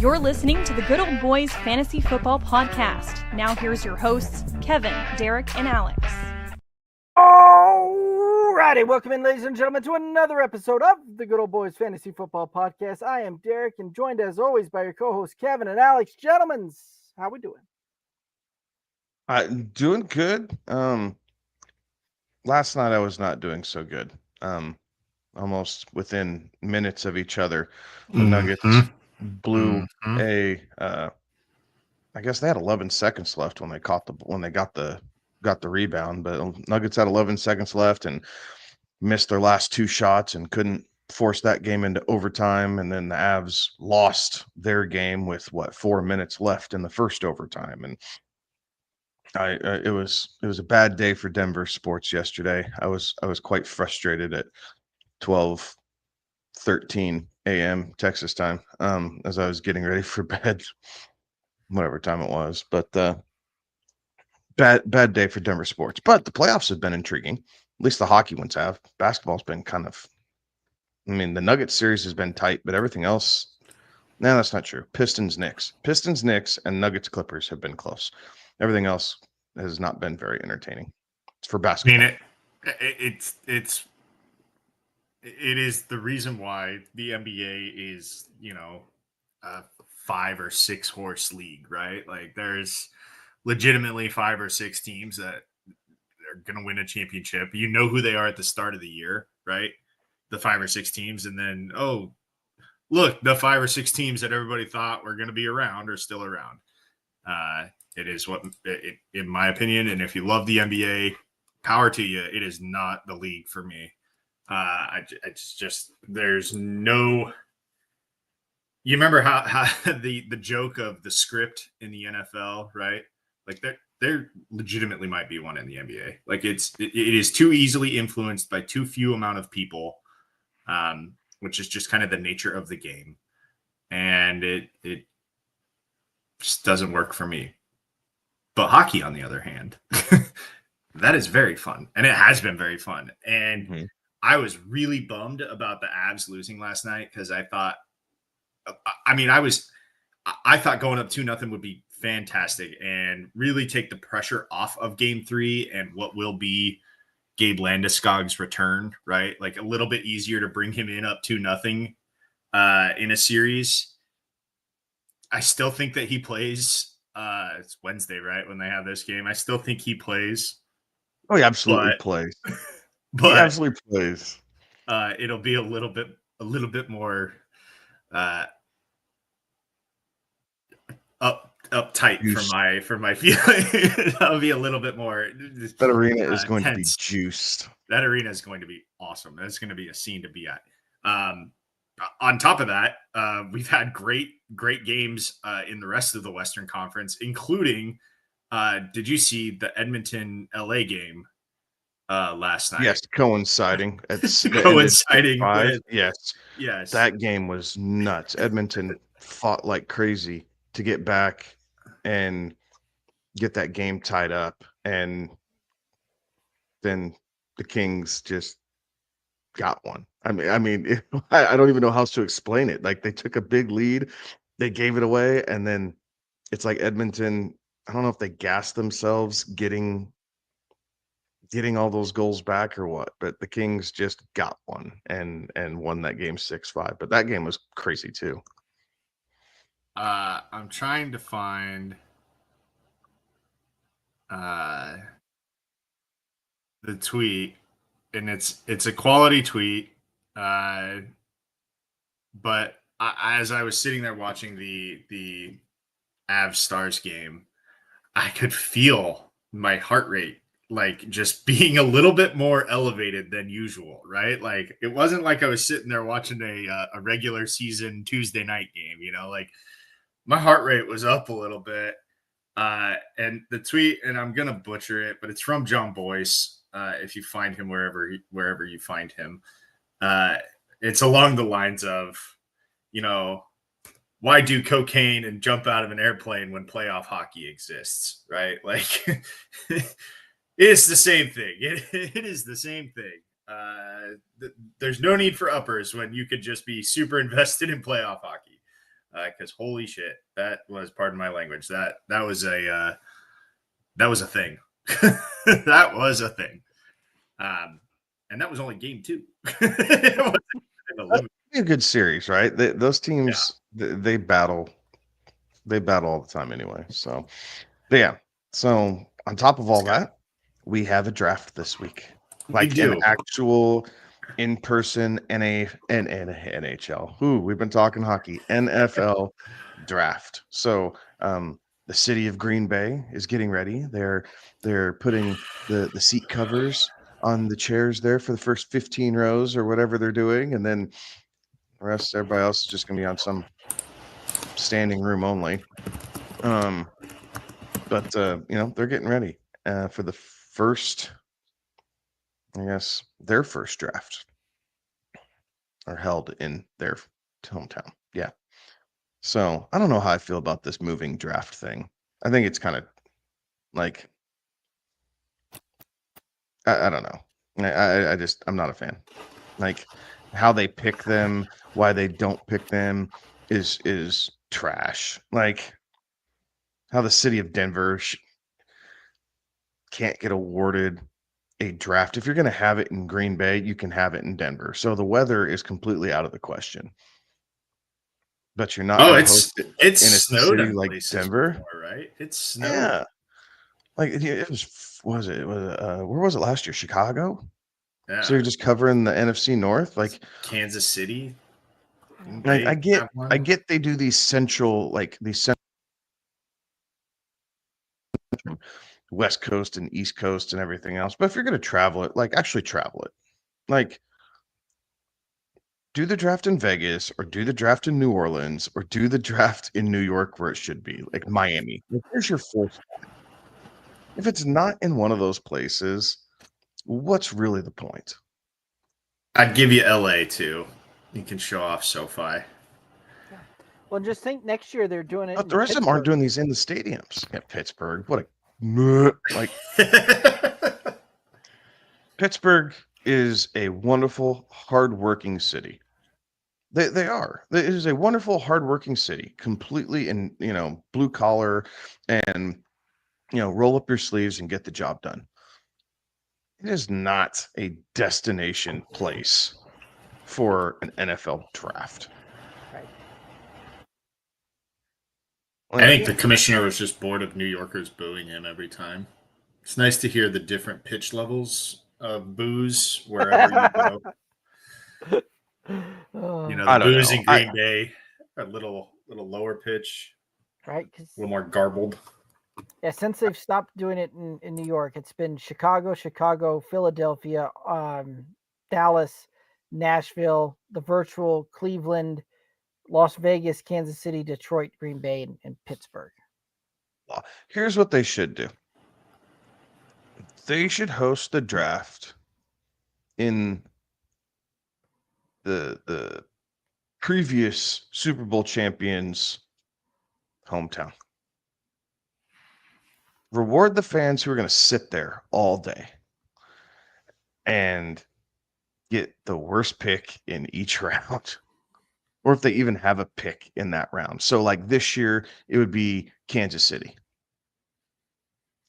You're listening to the Good Old Boys Fantasy Football Podcast. Now here's your hosts, Kevin, Derek, and Alex. Alrighty, welcome in, ladies and gentlemen, to another episode of the Good Old Boys Fantasy Football Podcast. I am Derek, and joined as always by your co-hosts Kevin and Alex. Gentlemen, how we doing? Doing good. Last night I was not doing so good. Almost within minutes of each other, the Nuggets blew I guess they had 11 seconds left when they got the rebound, but Nuggets had 11 seconds left and missed their last two shots and couldn't force that game into overtime. And then the Avs lost their game with 4 minutes left in the first overtime. And it was a bad day for Denver sports yesterday. I was quite frustrated at 12:13 a.m. Texas time as I was getting ready for bed, whatever time it was. But bad day for Denver sports. But the playoffs have been intriguing. At least the hockey ones have. Basketball's been the Nuggets series has been tight, but everything else, no, that's not true. Pistons, Knicks, and Nuggets, Clippers have been close. Everything else has not been very entertaining. It's for basketball. It is the reason why the NBA is, a 5 or 6 horse league, right? Like there's legitimately 5 or 6 teams that are going to win a championship. You know who they are at the start of the year, right? The 5 or 6 teams. And then, oh, look, the 5 or 6 teams that everybody thought were going to be around are still around. It is in my opinion, and if you love the NBA, power to you. It is not the league for me. It's just there's no. You remember how the joke of the script in the NFL, right? Like there legitimately might be one in the NBA. Like it is too easily influenced by too few amount of people, which is just kind of the nature of the game, and it just doesn't work for me. But hockey, on the other hand, that is very fun, and it has been very fun. And I was really bummed about the Avs losing last night because I thought, I thought going up 2-0 would be fantastic and really take the pressure off of Game 3 and what will be Gabe Landeskog's return, right? Like a little bit easier to bring him in up 2-0 in a series. I still think that he plays. It's Wednesday, right? When they have this game, I still think he plays. Oh, he absolutely plays. But he absolutely plays. It'll be a little bit more uptight for my feeling. That'll be a little bit more. That arena is going to be juiced. That arena is going to be awesome. That's going to be a scene to be at. On top of that, we've had great games in the rest of the Western Conference, including, did you see the Edmonton LA game last night? Yes, coinciding. With, yes. That game was nuts. Edmonton fought like crazy to get back and get that game tied up, and then the Kings just got one. I don't even know how else to explain it. Like they took a big lead, they gave it away, and then it's like Edmonton, I don't know if they gassed themselves getting all those goals back or what, but the Kings just got one and won that game 6-5. But that game was crazy too. I'm trying to find the tweet, and it's a quality tweet. But as I was sitting there watching the Avs Stars game, I could feel my heart rate like just being a little bit more elevated than usual, right? Like it wasn't like I was sitting there watching a regular season Tuesday night game, like my heart rate was up a little bit. And the tweet, and I'm gonna butcher it, but it's from John Boyce. If you find him wherever you find him, it's along the lines of, why do cocaine and jump out of an airplane when playoff hockey exists, right? Like it's the same thing. It is the same thing. There's no need for uppers when you could just be super invested in playoff hockey. because holy shit, that was, pardon my language, that was a thing. That was a thing. And that was only game 2. It wasn't even That'd be a good series, right? Those teams, they battle all the time anyway. So, but yeah. So on top of all that, we have a draft this week, like We do. an actual in-person NHL. Ooh, we've been talking hockey, NFL draft. So, the city of Green Bay is getting ready. They're putting the seat covers on the chairs there for the first 15 rows or whatever they're doing, and then the rest, everybody else is just going to be on some standing room only. But they're getting ready for the first, I guess, their first draft are held in their hometown. Yeah. So I don't know how I feel about this moving draft thing. I think it's kind of like, I don't know. I'm not a fan. Like how they pick them, why they don't pick them is trash. Like how the city of Denver can't get awarded a draft. If you're going to have it in Green Bay, you can have it in Denver. So the weather is completely out of the question. But you're not going to host it in a city like Denver, before, right? It's snowed. Yeah. Like it was where was it last year? Chicago? Yeah. So you're just covering the NFC North, like Kansas City. Like I get they do these central West Coast and East Coast and everything else. But if you're going to travel it, like actually travel it. Like do the draft in Vegas or do the draft in New Orleans or do the draft in New York where it should be, like Miami. Like, here's your fourth one. If it's not in one of those places, what's really the point? I'd give you LA too. You can show off SoFi. Well, just think next year they're doing it. But the rest of them aren't doing these in the stadiums. Yeah, Pittsburgh. What a like Pittsburgh is a wonderful, hardworking city. They are. It is a wonderful, hardworking city, completely in blue collar, and roll up your sleeves and get the job done. It is not a destination place for an NFL draft. Right. I think the commissioner was just bored of New Yorkers booing him every time. It's nice to hear the different pitch levels of boos wherever you go. The boos in Green Bay are a little lower pitch, right? A little more garbled. Yeah, since they've stopped doing it in New York, it's been Chicago, Philadelphia, Dallas, Nashville, the virtual Cleveland, Las Vegas, Kansas City, Detroit, Green Bay, and Pittsburgh. Here's what they should do. They should host the draft in the previous Super Bowl champions' hometown. Reward the fans who are going to sit there all day and get the worst pick in each round, or if they even have a pick in that round. So like this year, it would be Kansas City.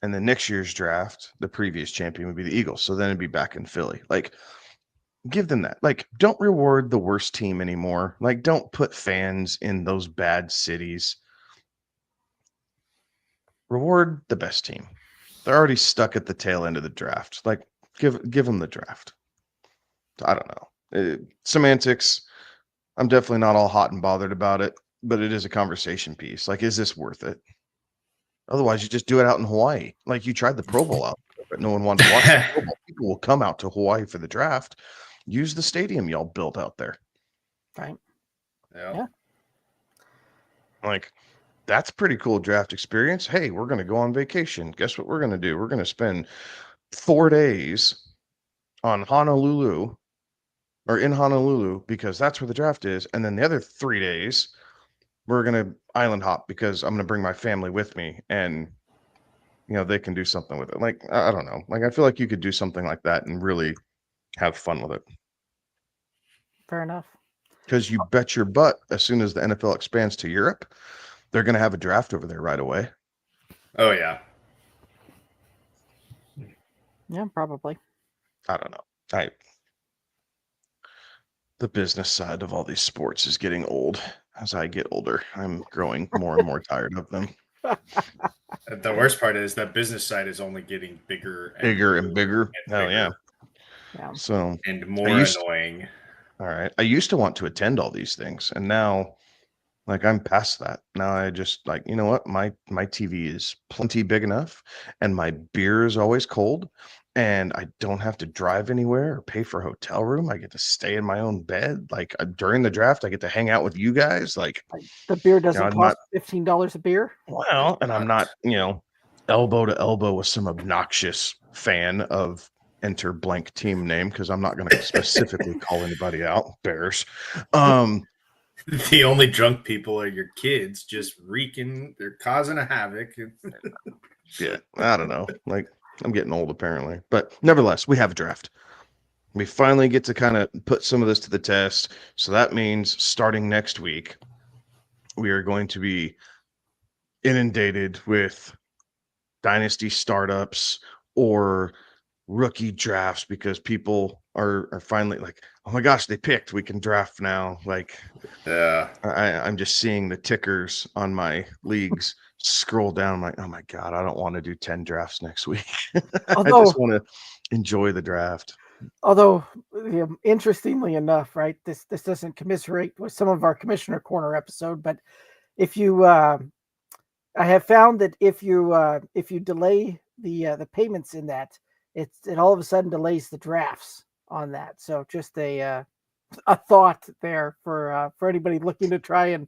And then next year's draft, the previous champion would be the Eagles. So then it'd be back in Philly. Like, give them that. Like, don't reward the worst team anymore. Like, don't put fans in those bad cities. Reward the best team. They're already stuck at the tail end of the draft. Like, give them the draft. I don't know. Semantics. I'm definitely not all hot and bothered about it, but it is a conversation piece. Like, is this worth it? Otherwise, you just do it out in Hawaii. Like you tried the Pro Bowl out there, but no one wanted to watch the Pro Bowl. People will come out to Hawaii for the draft. Use the stadium y'all built out there. Right. Yeah. Like, that's pretty cool draft experience. Hey, we're going to go on vacation. Guess what we're going to do? We're going to spend 4 days on Honolulu or in Honolulu because that's where the draft is. And then the other 3 days, we're going to island hop because I'm going to bring my family with me and, they can do something with it. Like, I don't know. Like, I feel like you could do something like that and really have fun with it. Fair enough. Because you bet your butt, as soon as the NFL expands to Europe, they're going to have a draft over there right away. Oh, yeah. Yeah, probably. I don't know. The business side of all these sports is getting old. As I get older, I'm growing more and more tired of them. The worst part is that business side is only getting bigger and bigger. Oh, yeah. So and more annoying. All right. I used to want to attend all these things, and now, like, I'm past that. Now I just like, you know what? My TV is plenty big enough, and my beer is always cold, and I don't have to drive anywhere or pay for a hotel room. I get to stay in my own bed. Like during the draft, I get to hang out with you guys. Like the beer doesn't cost $15 a beer. Well, and I'm not, elbow to elbow with some obnoxious fan of enter blank team name, because I'm not going to specifically call anybody out. Bears. The only drunk people are your kids, just wreaking. They're causing a havoc. Yeah, I don't know. Like, I'm getting old apparently, but nevertheless, we have a draft. We finally get to kind of put some of this to the test. So that means starting next week, we are going to be inundated with dynasty startups or rookie drafts, because people are finally like, oh my gosh, they picked, we can draft now. Like, yeah, I'm just seeing the tickers on my leagues scroll down. I'm like, oh my God, I don't want to do 10 drafts next week. I just want to enjoy the draft. Although, interestingly enough, right, this doesn't commiserate with some of our Commissioner Corner episode, but if you, I have found that if you delay the payments in that, it all of a sudden delays the drafts on that. So just a thought there for anybody looking to try and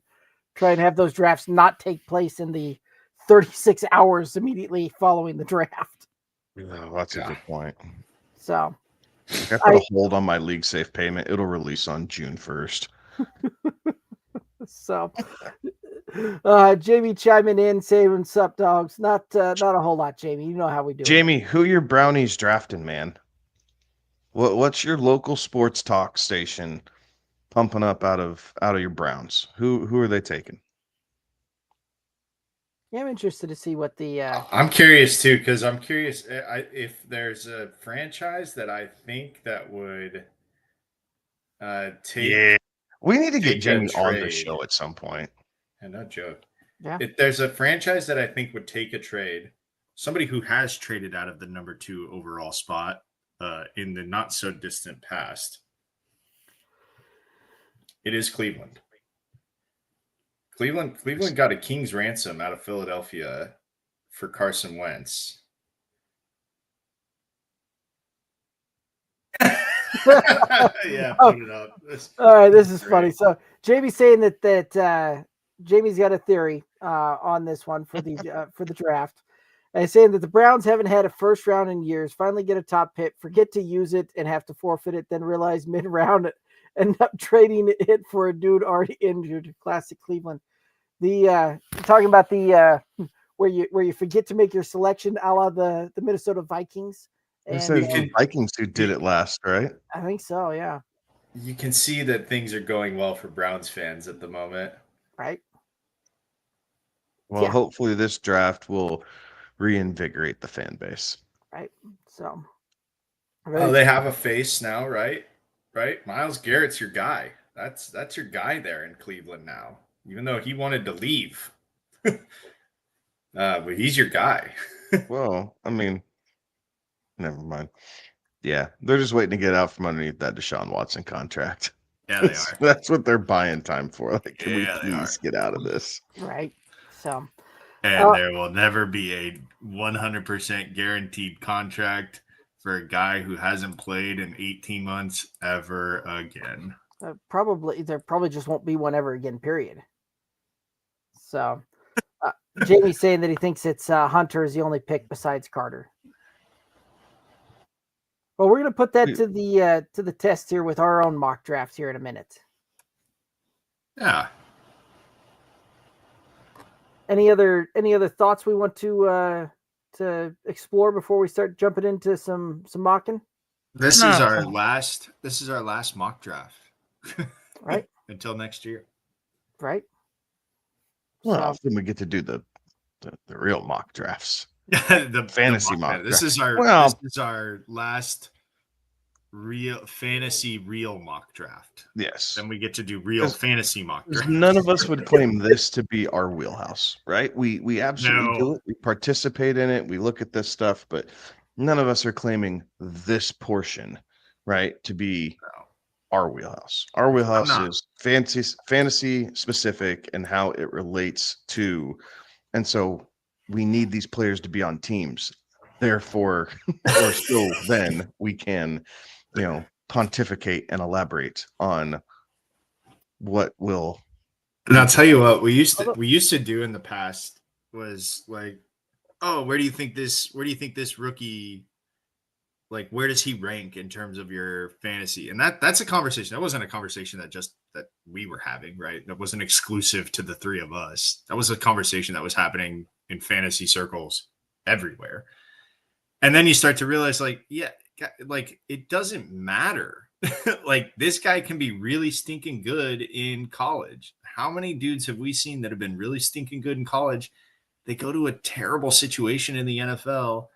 have those drafts not take place in the 36 hours immediately following the draft. Oh, that's a good point. So I put a hold on my league safe payment. It'll release on June 1st. So Jamie chiming in, saying sup, dogs. Not a whole lot, Jamie. You know how we do. Jamie, who your brownies drafting, man? What's your local sports talk station pumping up out of your Browns? Who are they taking? Yeah, I'm interested to see what the. I'm curious too, because I'm curious if there's a franchise that I think that would take. Yeah, we need to get Jamie on the show at some point. And no joke. Yeah. If there's a franchise that I think would take a trade, somebody who has traded out of the number 2 overall spot in the not so distant past, it is Cleveland. Cleveland got a king's ransom out of Philadelphia for Carson Wentz. Yeah, put it up. All right, this is funny. So Jamie's saying that Jamie's got a theory on this one for the draft. And he's saying that the Browns haven't had a first round in years, finally get a top pick, forget to use it and have to forfeit it, then realize mid-round end up trading it for a dude already injured. Classic Cleveland. The talking about the where you forget to make your selection, a la the Minnesota Vikings. And the Vikings who did it last, right? I think so, yeah. You can see that things are going well for Browns fans at the moment. Right. Well, hopefully this draft will reinvigorate the fan base. Right. So. Oh, they have a face now, right? Right? Myles Garrett's your guy. That's your guy there in Cleveland now, even though he wanted to leave. But he's your guy. Well, I mean, never mind. Yeah, they're just waiting to get out from underneath that Deshaun Watson contract. Yeah, they are. That's what they're buying time for. Like, can we please get out of this? Right. So. And there will never be a 100% guaranteed contract for a guy who hasn't played in 18 months ever again. There probably just won't be one ever again, period. So Jamie's saying that he thinks it's Hunter is the only pick besides Carter. Well, we're going to put that to the test here with our own mock draft here in a minute. Yeah. Any other thoughts we want to explore before we start jumping into some mocking? This is our last mock draft. Right. until next year. Right. Well, So, then we get to do the real mock drafts. The Fantasy mock mock draft. This draft. is our last real fantasy real mock draft. Yes. Then we get to do real fantasy mock draft. None of us would claim this to be our wheelhouse, right? We absolutely No. do it. We participate in it. We look at this stuff, but none of us are claiming this portion, right, to be our wheelhouse. Our wheelhouse is fantasy specific and how it relates to, and so we need these players to be on teams. Therefore, or so then we can, pontificate and elaborate on what will. And I'll tell you what we used to do in the past was like, oh, where do you think this rookie, like, where does he rank in terms of your fantasy? And that's a conversation. That wasn't a conversation that we were having, right? That wasn't exclusive to the three of us. That was a conversation that was happening in fantasy circles everywhere. And then you start to realize, like, yeah, like, it doesn't matter. Like, this guy can be really stinking good in college. How many dudes have we seen that have been really stinking good in college? They go to a terrible situation in the NFL,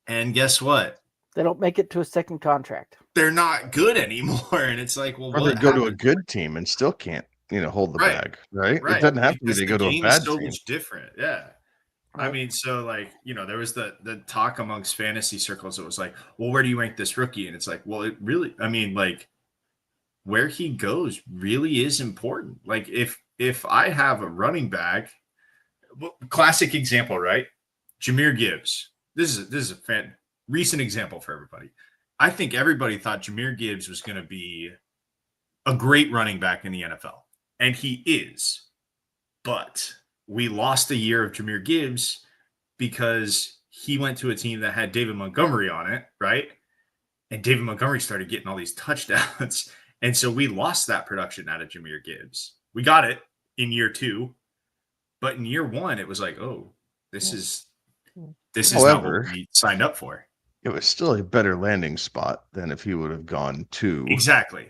and guess what? they don't make it to a second contract. They're not good anymore. And it's like, well, Or what they go happened? to a good team and still can't, hold the Right. bag, right? Right. It doesn't have Because to be they the go to a game bad is so team. much different. Yeah. I Right. mean, so, like, there was the talk amongst fantasy circles. It was like, well, where do you rank this rookie? And it's like, well, it really, I mean, like, where he goes really is important. Like, if I have a running back, classic example, right? Jahmyr Gibbs. This is a recent example for everybody. I think everybody thought Jahmyr Gibbs was going to be a great running back in the NFL, and he is. But we lost a year of Jahmyr Gibbs because he went to a team that had David Montgomery on it, right? And David Montgomery started getting all these touchdowns. And so we lost that production out of Jahmyr Gibbs. We got it in year 2, but in year 1, it was like, oh, this is not what we signed up for. It was still a better landing spot than if he would have gone to exactly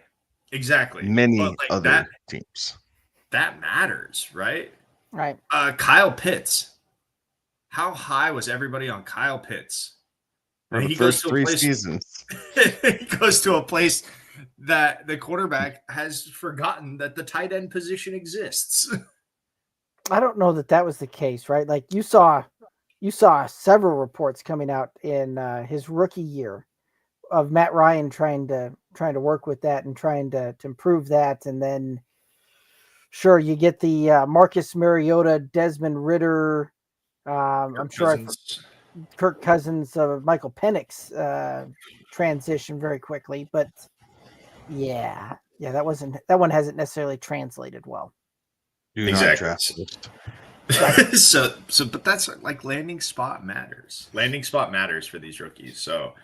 many other teams. That matters, right? Right. Kyle Pitts. How high was everybody on Kyle Pitts? For the first 3 seasons. He goes to a place that the quarterback has forgotten that the tight end position exists. I don't know that was the case, right? Like, you saw several reports coming out in his rookie year of Matt Ryan trying to work with that and trying to improve that. And then sure, you get the Marcus Mariota, Desmond Ridder, I'm sure Kirk Cousins, Michael Penix transition very quickly, but yeah, that one hasn't necessarily translated well. Exactly. But that's like, landing spot matters. Landing spot matters for these rookies. So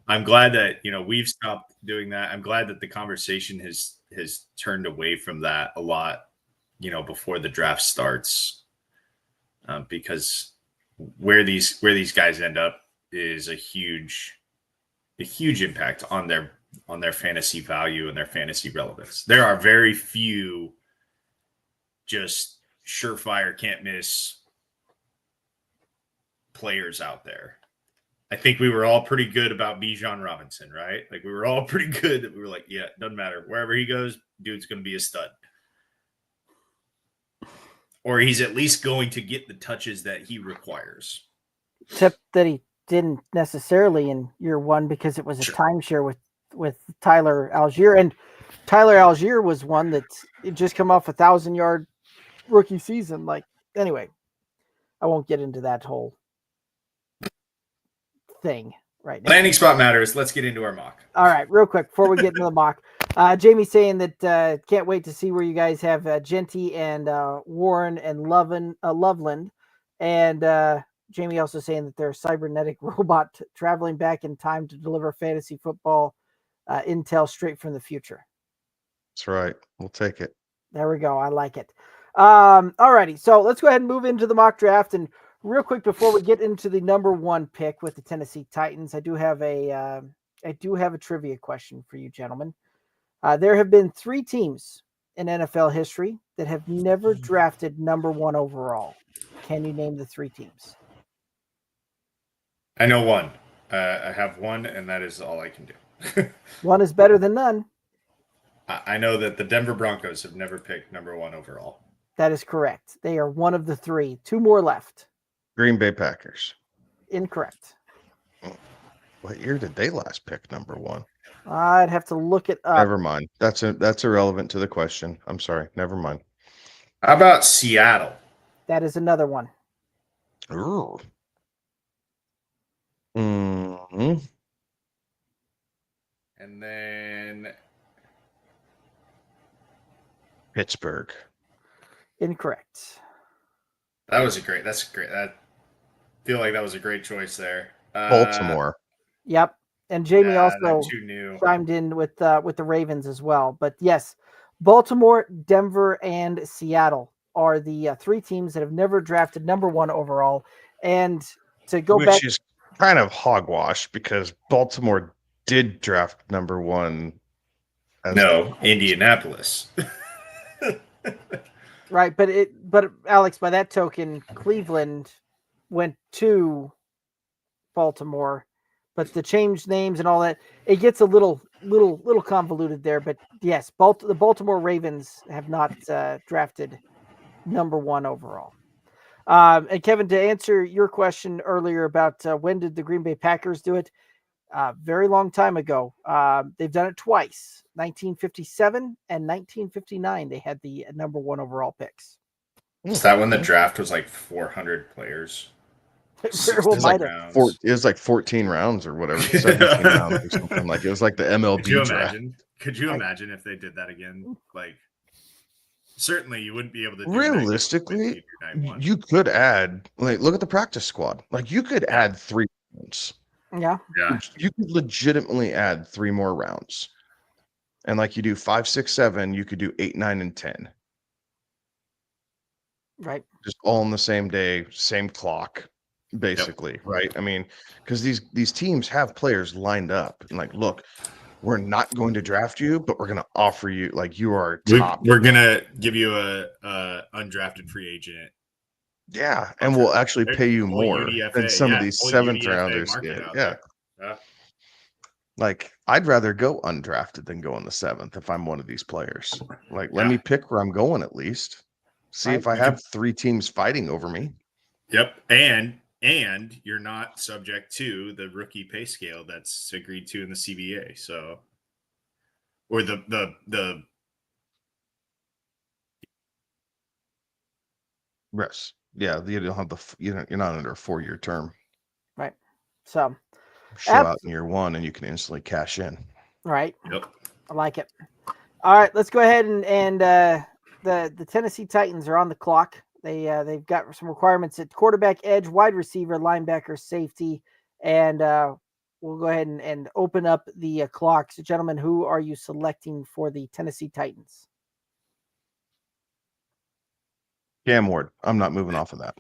I'm glad that we've stopped doing that. I'm glad that the conversation has turned away from that a lot, before the draft starts, because where these guys end up is a huge impact on their fantasy value and their fantasy relevance. There are very few just surefire, can't miss players out there. I think we were all pretty good about Bijan Robinson, right? Like, we were all pretty good that we were like, yeah, doesn't matter. Wherever he goes, dude's going to be a stud. Or he's at least going to get the touches that he requires. Except that he didn't necessarily in year 1 because it was a timeshare with Tyler Algier. And Tyler Algier was one that just come off 1,000-yard rookie season. Like, anyway, I won't get into that whole thing right now. Landing spot matters. Let's get into our mock. All right, real quick before we get into the mock. Jamie saying that can't wait to see where you guys have Genty and Warren and Loveland. And Jamie also saying that they're a cybernetic robot traveling back in time to deliver fantasy football intel straight from the future. That's right. We'll take it. There we go. I like it. All righty. So let's go ahead and move into the mock draft. And real quick, before we get into the number 1 pick with the Tennessee Titans, I do have a trivia question for you, gentlemen. There have been 3 teams in NFL history that have never drafted number 1 overall. Can you name the 3 teams? I know one. I have one, and that is all I can do. One is better than none. I know that the Denver Broncos have never picked number 1 overall. That is correct. They are one of the 3. 2 more left. Green Bay Packers. Incorrect. What year did they last pick number 1? I'd have to look it up. Never mind. That's irrelevant to the question. I'm sorry. Never mind. How about Seattle? That is another one. Ooh. Mm-hmm. And then Pittsburgh. Incorrect. That's great. I feel like that was a great choice there. Baltimore. Yep. And Jamie also too new. chimed in with the Ravens as well. But yes, Baltimore, Denver, and Seattle are the 3 teams that have never drafted number 1 overall. And to go back, which is kind of hogwash because Baltimore did draft number 1. Indianapolis. right? But Alex, by that token, Cleveland went to Baltimore, but the changed names and all that, it gets a little convoluted there. But yes, the Baltimore Ravens have not drafted number 1 overall. And Kevin, to answer your question earlier about when did the Green Bay Packers do it, very long time ago. They've done it twice, 1957 and 1959. They had the number 1 overall picks. Is that when the draft was like 400 players? It was like 14 rounds or whatever, 17 rounds or something. Like it was like the MLB draft. Could you imagine if they did that again? Like, certainly you wouldn't be able to do realistically, you could add, like, look at the practice squad. Like you could add 3 rounds. Yeah. You could legitimately add 3 more rounds. And like you do 5, 6, 7, you could do 8, 9, and 10. Right. Just all on the same day, same clock, basically. Yep. Right. I mean, because these teams have players lined up and like, look, we're not going to draft you, but we're going to offer you, like, you are top. We're going to give you a undrafted free agent. Yeah, and we'll actually pay you more than some of these 7th rounders did. Yeah. Like, I'd rather go undrafted than go in the 7th if I'm one of these players. Like, let me pick where I'm going at least. See if I have 3 teams fighting over me. Yep, and you're not subject to the rookie pay scale that's agreed to in the CBA. So, or the Yes. Yeah, you don't have you're not under a 4-year term. Right. So show out in year 1 and you can instantly cash in. Right. Yep. I like it. All right, let's go ahead and the Tennessee Titans are on the clock. They've got some requirements at quarterback, edge, wide receiver, linebacker, safety, and we'll go ahead and open up the clock. So, gentlemen, who are you selecting for the Tennessee Titans? Cam Ward. I'm not moving off of that.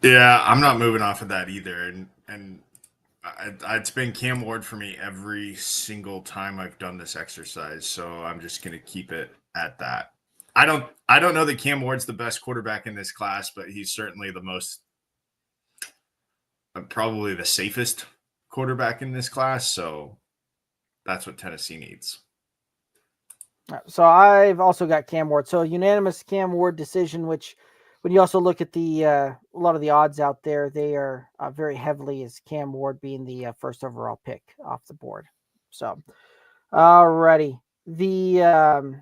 Yeah, I'm not moving off of that either. And it's been Cam Ward for me every single time I've done this exercise. So I'm just going to keep it at that. I don't know that Cam Ward's the best quarterback in this class, but he's certainly the most, probably the safest quarterback in this class. So that's what Tennessee needs. So I've also got Cam Ward. So unanimous Cam Ward decision, which when you also look at the a lot of the odds out there, they are very heavily as Cam Ward being the first overall pick off the board. So, alrighty. The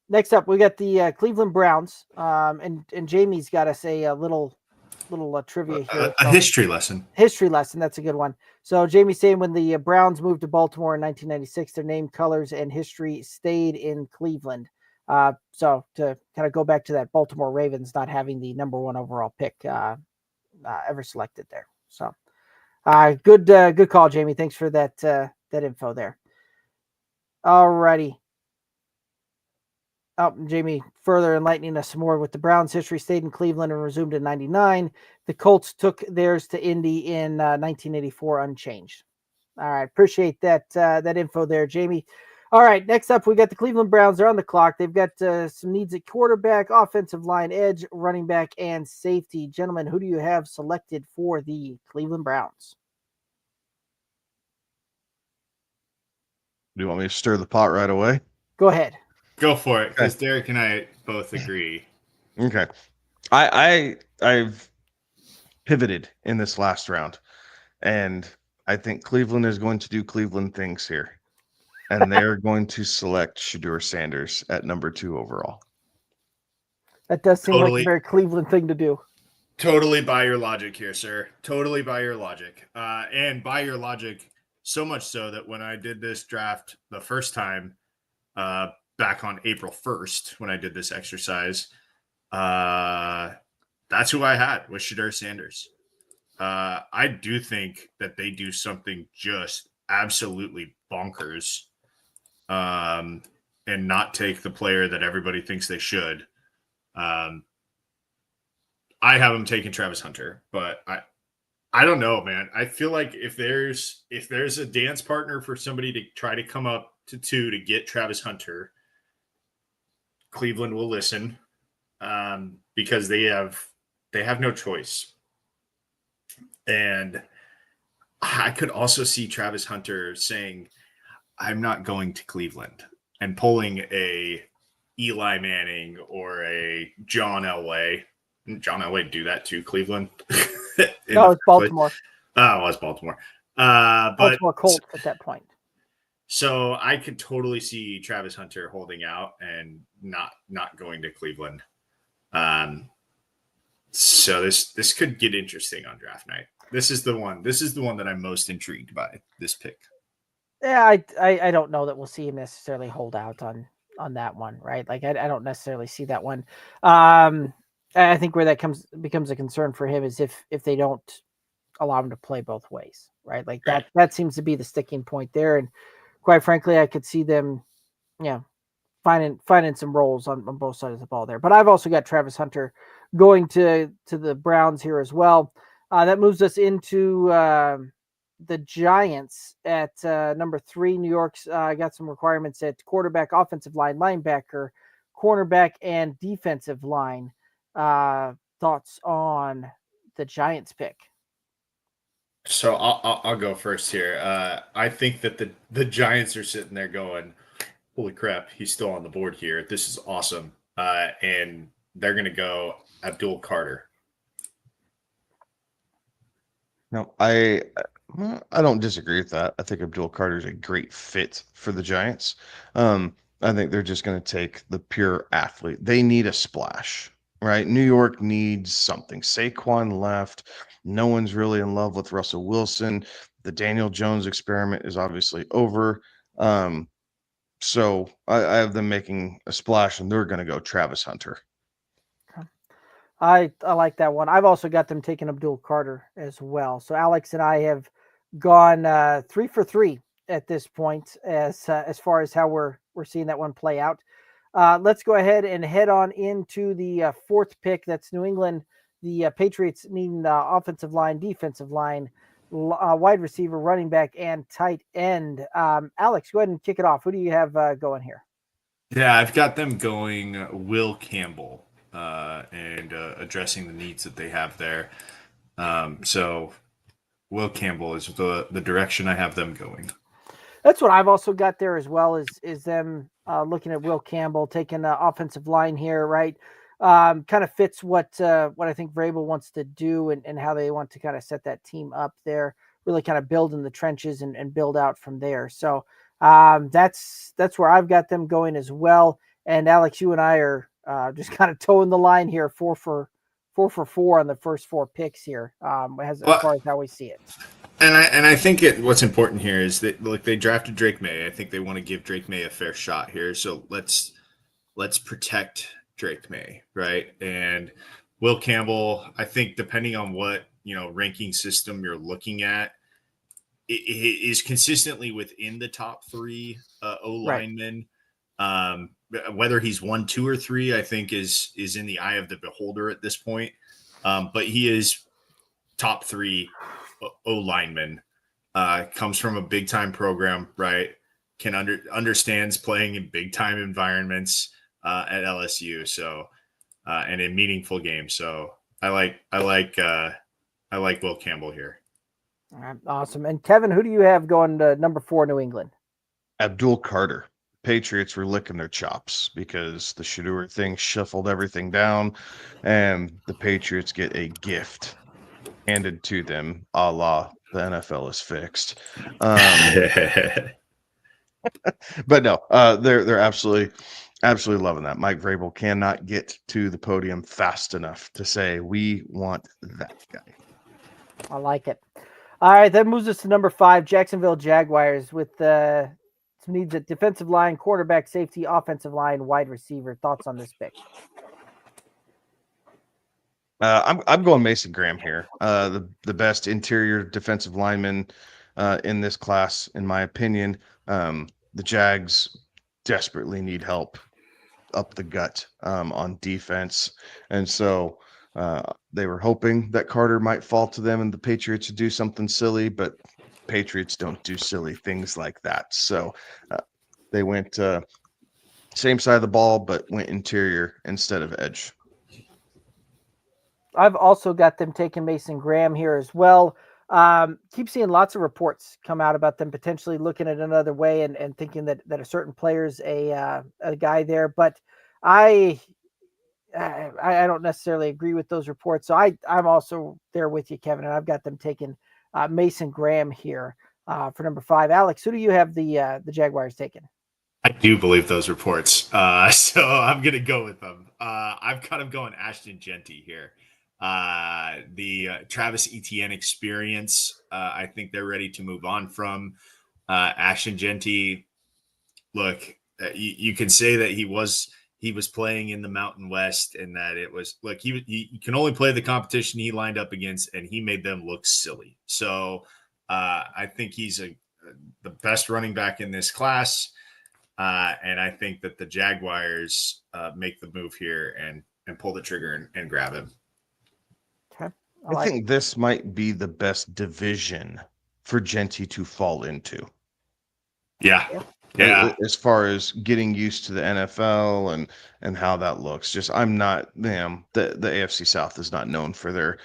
next up, we got the Cleveland Browns, and Jamie's got us a little trivia here. A history lesson. History lesson. That's a good one. So Jamie's saying when the Browns moved to Baltimore in 1996, their name, colors, and history stayed in Cleveland. So to kind of go back to that Baltimore Ravens not having the number 1 overall pick ever selected there. So good call, Jamie. Thanks for that info there. Alrighty. Oh, Jamie further enlightening us some more with the Browns history stayed in Cleveland and resumed in 99. The Colts took theirs to Indy in 1984 unchanged. All right. Appreciate that info there, Jamie. All right, next up, we got the Cleveland Browns. They're on the clock. They've got some needs at quarterback, offensive line, edge, running back, and safety. Gentlemen, who do you have selected for the Cleveland Browns? Do you want me to stir the pot right away? Go ahead. Go for it, because Derek and I both agree. Okay. I've pivoted in this last round, and I think Cleveland is going to do Cleveland things here. And they're going to select Shedeur Sanders at number 2 overall. That does seem like a very Cleveland thing to do. Totally buy your logic here, sir. Totally buy your logic. And buy your logic so much so that when I did this draft the first time, back on April 1st, when I did this exercise, that's who I had, was Shedeur Sanders. I do think that they do something just absolutely bonkers, and not take the player that everybody thinks they should. I have him taking Travis Hunter, but I don't know, man. I feel like if there's a dance partner for somebody to try to come up to 2 to get Travis Hunter, Cleveland will listen, because they have no choice. And I could also see Travis Hunter saying, I'm not going to Cleveland, and pulling a Eli Manning or a John Elway. Didn't John Elway do that to Cleveland? No, it's Baltimore. Oh, it was Baltimore. Baltimore Colts at that point. So I could totally see Travis Hunter holding out and not going to Cleveland. So this could get interesting on draft night. This is the one that I'm most intrigued by, this pick. Yeah, I don't know that we'll see him necessarily hold out on that one, right? Like I don't necessarily see that one. I think where that becomes a concern for him is if they don't allow him to play both ways, right? Like that seems to be the sticking point there. And quite frankly, I could see them, finding some roles on both sides of the ball there. But I've also got Travis Hunter going to the Browns here as well. That moves us into the Giants at number 3. New York's got some requirements at quarterback, offensive line, linebacker, cornerback, and defensive line. Thoughts on the Giants pick? So I'll go first here. I think that the Giants are sitting there going, holy crap, he's still on the board here. This is awesome. And they're going to go Abdul Carter. No, I don't disagree with that. I think Abdul Carter is a great fit for the Giants. I think they're just going to take the pure athlete. They need a splash, right? New York needs something. Saquon left. No one's really in love with Russell Wilson. The Daniel Jones experiment is obviously over. So I have them making a splash, and they're going to go Travis Hunter. I like that one. I've also got them taking Abdul Carter as well. So Alex and I have gone 3 for 3 at this point as far as how we're seeing that one play out. Let's go ahead and head on into the 4th pick. That's New England. The Patriots needing offensive line, defensive line, wide receiver, running back, and tight end. Alex, go ahead and kick it off. Who do you have going here? Yeah, I've got them going Will Campbell. And addressing the needs that they have there. So Will Campbell is the direction I have them going. That's what I've also got there as well, is them looking at Will Campbell taking the offensive line here, right? Kind of fits what I think Vrabel wants to do and how they want to kind of set that team up there, really kind of build in the trenches and build out from there. So that's where I've got them going as well. And Alex, you and I are just kind of toeing the line here, 4 for 4 on the first 4 picks here, as far as how we see it. And I think what's important here is that they drafted Drake May. I think they want to give Drake May a fair shot here. So let's protect Drake May, right? And Will Campbell, I think depending on what ranking system you're looking at, it is consistently within the top 3 O linemen. Right. Whether he's 1, 2, or 3, I think is in the eye of the beholder at this point. But he is top 3 O lineman. Comes from a big time program, right? understands playing in big time environments at LSU. So and in meaningful games. So I like Will Campbell here. All right, awesome. And Kevin, who do you have going to number 4, New England? Abdul Carter. Patriots were licking their chops because the Shedeur thing shuffled everything down, and the Patriots get a gift handed to them, a la the NFL is fixed. But no, they're absolutely loving that. Mike Vrabel cannot get to the podium fast enough to say we want that guy. I like it. All right, that moves us to number 5, Jacksonville Jaguars, with some needs at defensive line, quarterback, safety, offensive line, wide receiver. Thoughts on this pick? I'm going Mason Graham here. The best interior defensive lineman in this class, in my opinion. The Jags desperately need help up the gut on defense, and so they were hoping that Carter might fall to them and the Patriots would do something silly, but Patriots don't do silly things like that. So they went same side of the ball, but went interior instead of edge. I've also got them taking Mason Graham here as well. Keep seeing lots of reports come out about them potentially looking at another way and thinking that a certain player's a guy there. But I don't necessarily agree with those reports. So I'm also there with you, Kevin, and I've got them taking Mason Graham here for number 5. Alex, who do you have the Jaguars taking? I do believe those reports. So I'm going to go with them. I've got him going Ashton Genty here. The Travis Etienne experience, I think they're ready to move on from. Ashton Genty, look, you can say that he was playing in the Mountain West and that it was, look, he can only play the competition he lined up against, and he made them look silly. So I think he's the best running back in this class. And I think that the Jaguars make the move here and pull the trigger and grab him. Okay. I think this might be the best division for Genty to fall into. Yeah. As far as getting used to the NFL and how that looks. Just I'm not the AFC South is not known for their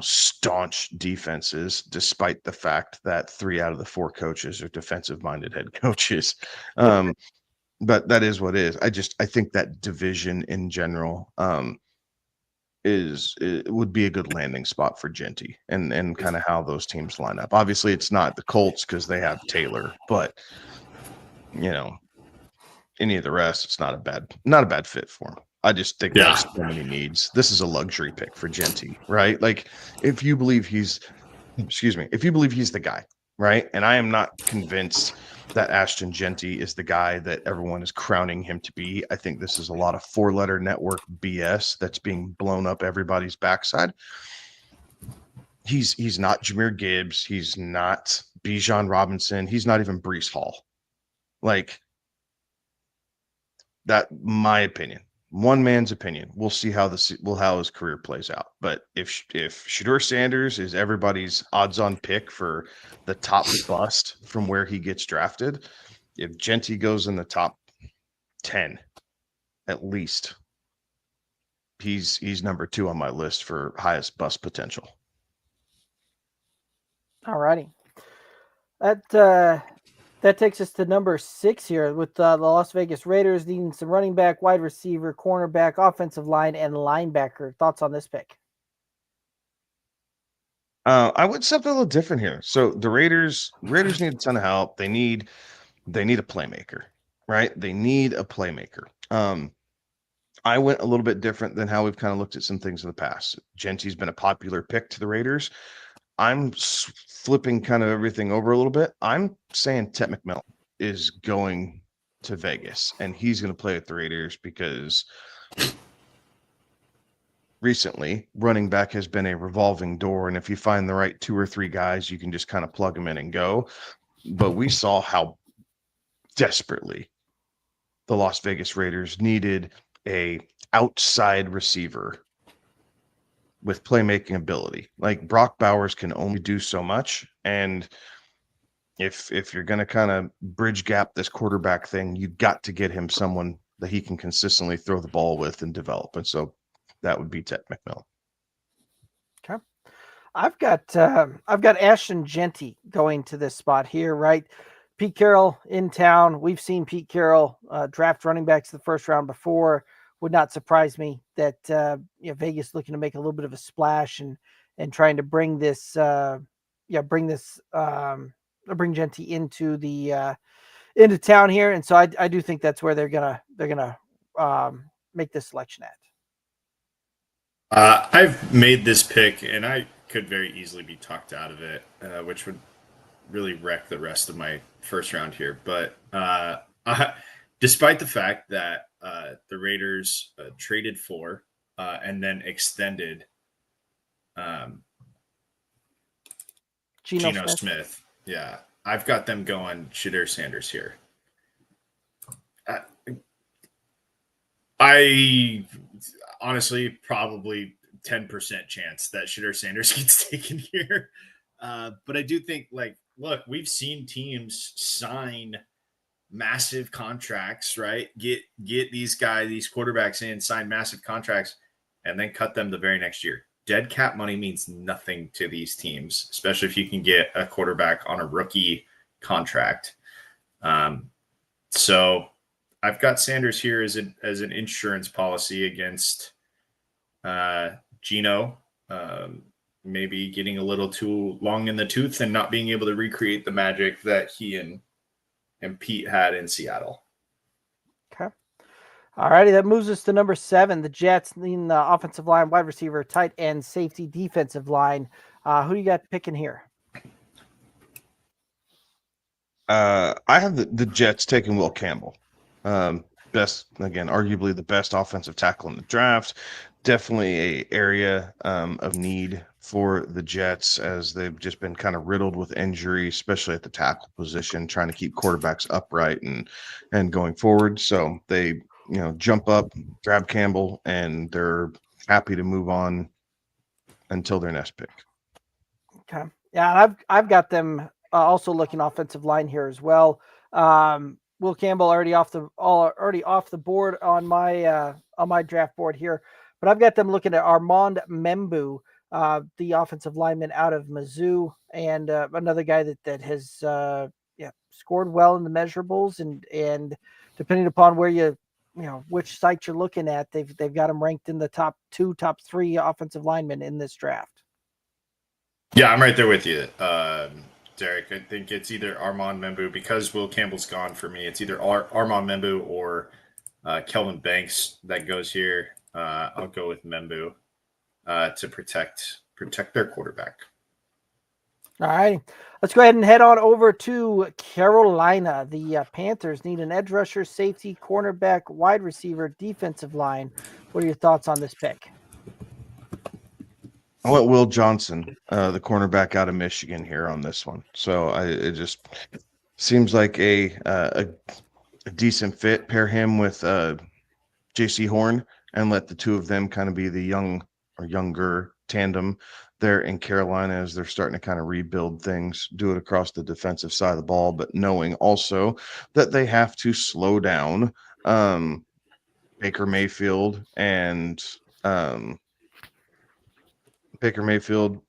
staunch defenses, despite the fact that 3 out of the 4 coaches are defensive-minded head coaches. But that is what it is. I think that division in general it would be a good landing spot for Genty and kind of how those teams line up. Obviously, it's not the Colts because they have Taylor, but any of the rest, it's not a bad fit for him. I just think that's so many needs. This is a luxury pick for Genty, right? Like if you believe he's the guy, right? And I am not convinced that Ashton Genty is the guy that everyone is crowning him to be. I think this is a lot of 4-letter network BS that's being blown up everybody's backside. He's not Jahmyr Gibbs. He's not Bijan Robinson. He's not even Breece Hall. Like that, my opinion. One man's opinion. We'll see how his career plays out. But if Shedeur Sanders is everybody's odds-on pick for the top bust from where he gets drafted, if Genty goes in the top 10, at least, he's number 2 on my list for highest bust potential. All righty. That takes us to number 6 here with the Las Vegas Raiders needing some running back, wide receiver, cornerback, offensive line, and linebacker. Thoughts on this pick? I would something a little different here. So the Raiders need a ton of help. They need a playmaker, right? They need a playmaker. I went a little bit different than how we've kind of looked at some things in the past. Genty's been a popular pick to the Raiders. I'm flipping kind of everything over a little bit. I'm saying Ted McMillan is going to Vegas, and he's going to play with the Raiders because recently running back has been a revolving door, and if you find the right 2 or 3 guys, you can just kind of plug them in and go. But we saw how desperately the Las Vegas Raiders needed a outside receiver with playmaking ability. Like Brock Bowers can only do so much, and if you're going to kind of bridge gap this quarterback thing, you got to get him someone that he can consistently throw the ball with and develop. And so that would be Ted McMillan. Okay. I've got Ashton Genty going to this spot here, right? Pete Carroll in town. We've seen Pete Carroll draft running backs the first round before. Would not surprise me that Vegas looking to make a little bit of a splash and trying to bring this bring Genty into town here. And so I do think that's where they're gonna make this selection at. I've made this pick, and I could very easily be talked out of it, which would really wreck the rest of my first round here. But despite the fact that the Raiders traded for and then extended Geno Smith. Yeah, I've got them going Shedeur Sanders here. I honestly probably 10% chance that Shedeur Sanders gets taken here. But I do think, look, we've seen teams sign massive contracts, right? Get these quarterbacks in, sign massive contracts, and then cut them the very next year. Dead cap money means nothing to these teams, especially if you can get a quarterback on a rookie contract. So I've got Sanders here as an insurance policy against Geno, maybe getting a little too long in the tooth and not being able to recreate the magic that he and Pete had in Seattle. Okay. All righty, that moves us to number 7. The Jets need the offensive line, wide receiver, tight end, safety, defensive line. Who do you got picking here? I have the Jets taking Will Campbell. Arguably the best offensive tackle in the draft. Definitely a area of need for the Jets, as they've just been kind of riddled with injury, especially at the tackle position, trying to keep quarterbacks upright and going forward. So they jump up, grab Campbell, and they're happy to move on until their next pick. Okay. Yeah, and I've got them also looking offensive line here as well. Will Campbell already off the board on my draft board here, but I've got them looking at Armand Membu, the offensive lineman out of Mizzou, and another guy that has scored well in the measurables, and depending upon where which site you're looking at, they've got him ranked in the top 2, top 3 offensive linemen in this draft. Yeah, I'm right there with you, Derek. I think it's either Armand Membu, because Will Campbell's gone for me. It's either Armand Membu or Kelvin Banks that goes here. I'll go with Membu to protect their quarterback. All right, let's go ahead and head on over to Carolina. The Panthers need an edge rusher, safety, cornerback, wide receiver, defensive line. What are your thoughts on this pick? I went Will Johnson, the cornerback out of Michigan, here on this one. So it just seems like a decent fit. Pair him with J.C. Horn and let the two of them kind of be the young or younger tandem there in Carolina as they're starting to kind of rebuild things, do it across the defensive side of the ball, but knowing also that they have to slow down Baker Mayfield and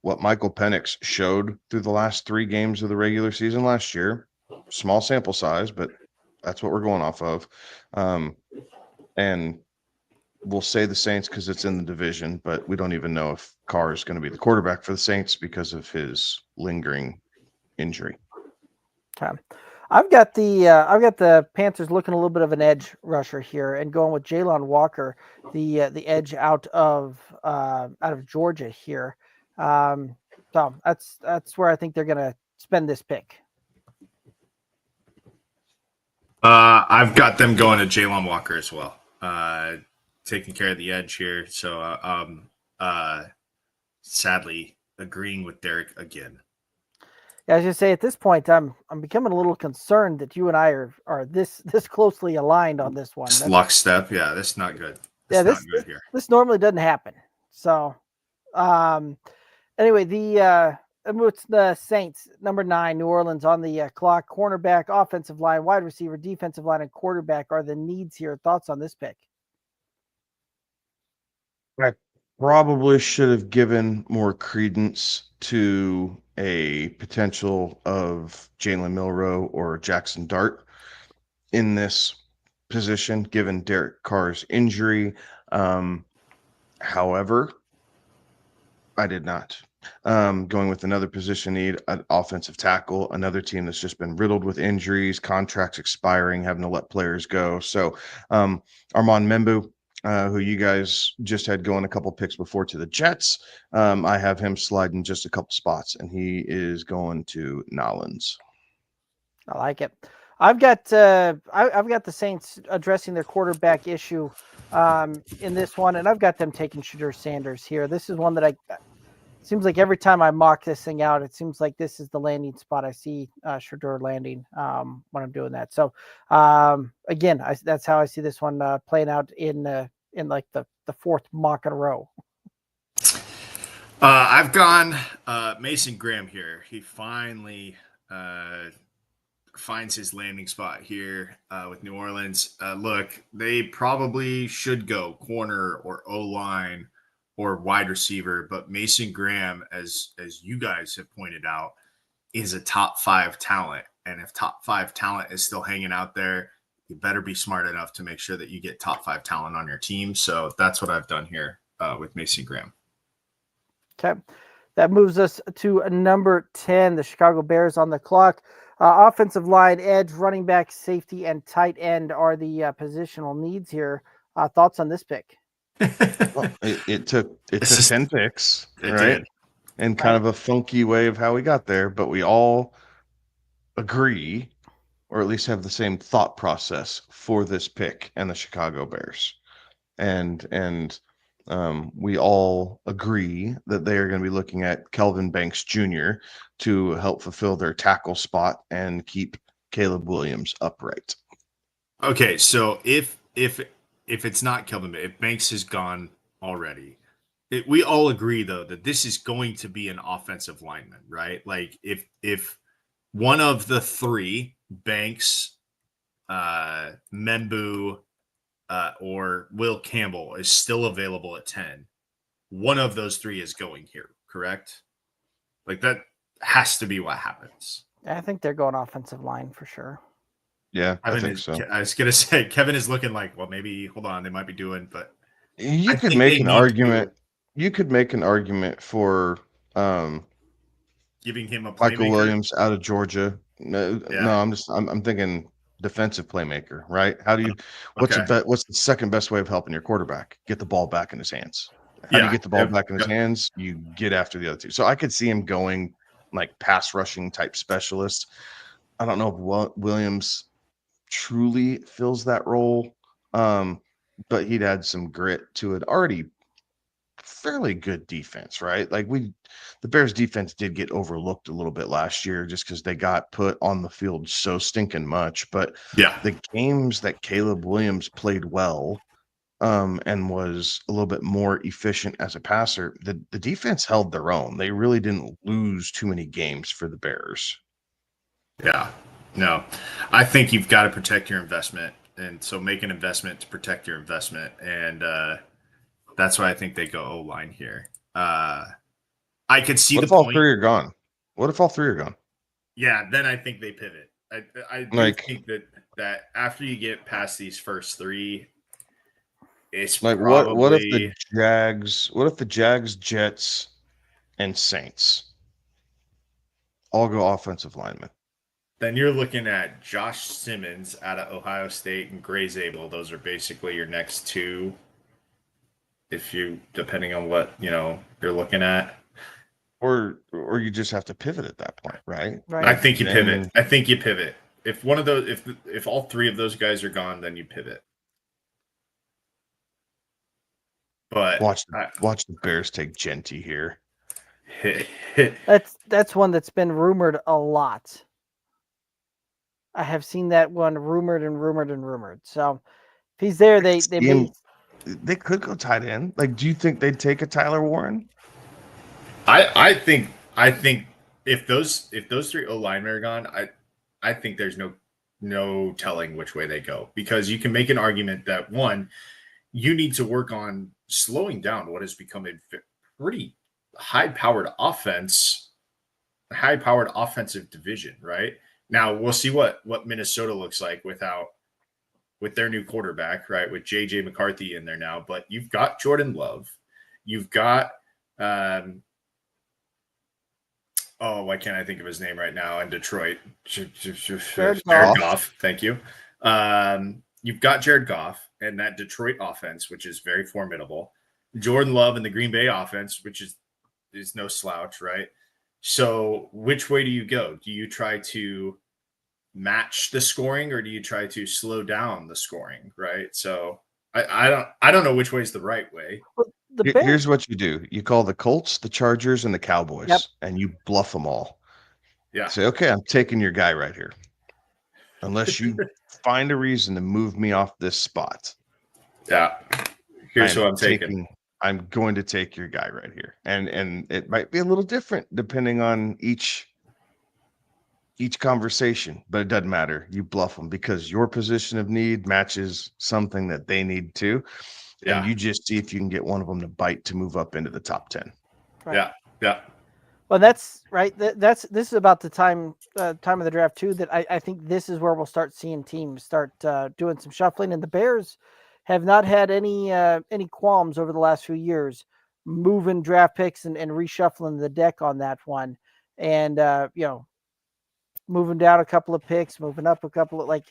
what Michael Penix showed through the last 3 games of the regular season last year. Small sample size, but that's what we're going off of. And we'll say the Saints because it's in the division, but we don't even know if Carr is going to be the quarterback for the Saints because of his lingering injury. Okay. I've got the Panthers looking a little bit of an edge rusher here and going with Jalen Walker, the edge out of Georgia here. So that's where I think they're going to spend this pick. I've got them going to Jalen Walker as well, taking care of the edge here. So sadly agreeing with Derek again. Yeah, I was just say at this point, I'm becoming a little concerned that you and I are this closely aligned on this one. Lockstep, yeah, that's not good. Not good here. This normally doesn't happen. So, anyway, the It's the Saints, number 9, New Orleans on the clock. Cornerback, offensive line, wide receiver, defensive line, and quarterback are the needs here. Thoughts on this pick? I probably should have given more credence to a potential of Jalen Milroe or Jackson Dart in this position, given Derek Carr's injury. However, I did not. Going with another position need, an offensive tackle, another team that's just been riddled with injuries, contracts expiring, having to let players go. So Armand Membu, who you guys just had going a couple picks before to the Jets, I have him sliding just a couple spots, and he is going to Nolans. I like it. I've got the Saints addressing their quarterback issue in this one, and I've got them taking Shedeur Sanders here. This is one that seems like every time I mock this thing out, it seems like this is the landing spot I see Shedeur landing when I'm doing that. So again, that's how I see this one playing out in like the fourth mock in a row. I've gone Mason Graham here. He finally finds his landing spot here with New Orleans. Look, they probably should go corner or O-line or wide receiver, but Mason Graham, as you guys have pointed out, is a top 5 talent. And if top 5 talent is still hanging out there, you better be smart enough to make sure that you get top 5 talent on your team. So that's what I've done here with Mason Graham. Okay. That moves us to number 10, the Chicago Bears on the clock. Offensive line, edge, running back, safety, and tight end are the positional needs here. Thoughts on this pick? Well, it took 10 picks, right? Did. And kind of a funky way of how we got there, but we all agree, or at least have the same thought process for this pick and the Chicago Bears. And we all agree that they are going to be looking at Kelvin Banks Jr. to help fulfill their tackle spot and keep Caleb Williams upright. Okay, so if it's not Kelvin, if Banks is gone already, we all agree though that this is going to be an offensive lineman, right? Like if one of the 3, Banks, Membu, or Will Campbell is still available at 10, one of those 3 is going here, correct? Like that has to be what happens. I think they're going offensive line for sure. Yeah, I think so. I was going to say, Kevin is looking like, well, maybe, hold on, they might be doing, but you could make an argument. You could make an argument for giving him a playmaker. Michael Williams out of Georgia. No, I'm thinking defensive playmaker, right? How do you what's the second best way of helping your quarterback? Get the ball back in his hands. How do you get the ball back in his hands? You get after the other 2. So I could see him going like pass rushing type specialist. I don't know if Williams truly fills that role, but he'd add some grit to it. Already fairly good defense, right? Like the Bears defense did get overlooked a little bit last year just because they got put on the field so stinking much. But the games that Caleb Williams played well and was a little bit more efficient as a passer, the defense held their own. They really didn't lose too many games for the Bears. Yeah, no, I think you've got to protect your investment. And so make an investment to protect your investment. And that's why I think they go O-line here. I could see what if all 3 are gone? What if all 3 are gone? Yeah, then I think they pivot. I think that after you get past these first 3, it's like probably... what if the Jags, Jets, and Saints all go offensive linemen? Then you're looking at Josh Simmons out of Ohio State and Gray Zabel. Those are basically your next 2. If you, depending on what you're looking at, or you just have to pivot at that point, right? I think you pivot. If one of those, if all 3 of those guys are gone, then you pivot. But watch the Bears take Genty here. That's one that's been rumored a lot. I have seen that one rumored. So if he's there, they could go tight end. Like, do you think they'd take a Tyler Warren? I think if those three O linemen are gone, I think there's no telling which way they go, because you can make an argument that, one, you need to work on slowing down what has become a pretty high-powered offensive division, right? Now we'll see what Minnesota looks like with their new quarterback, right? With JJ McCarthy in there now, but you've got Jordan Love, you've got why can't I think of his name right now in Detroit? Jared Goff. Thank you. You've got Jared Goff and that Detroit offense, which is very formidable. Jordan Love and the Green Bay offense, which is no slouch, right? So which way do you go? Do you try to match the scoring, or do you try to slow down the scoring, right? So I don't know which way is the right way. Here's what you do. You call the Colts, the Chargers, and the Cowboys, and you bluff them all. Yeah. Say, okay, I'm taking your guy right here. Unless you find a reason to move me off this spot. Yeah. Here's who I'm taking. I'm going to take your guy right here. And it might be a little different depending on each conversation, but it doesn't matter. You bluff them because your position of need matches something that they need too. And you just see if you can get one of them to bite to move up into the top 10. Right. Yeah. Well, that's right. This is about the time of the draft too, that I think this is where we'll start seeing teams start doing some shuffling. And the Bears have not had any qualms over the last few years moving draft picks and reshuffling the deck on that one. And, moving down a couple of picks, moving up a couple of,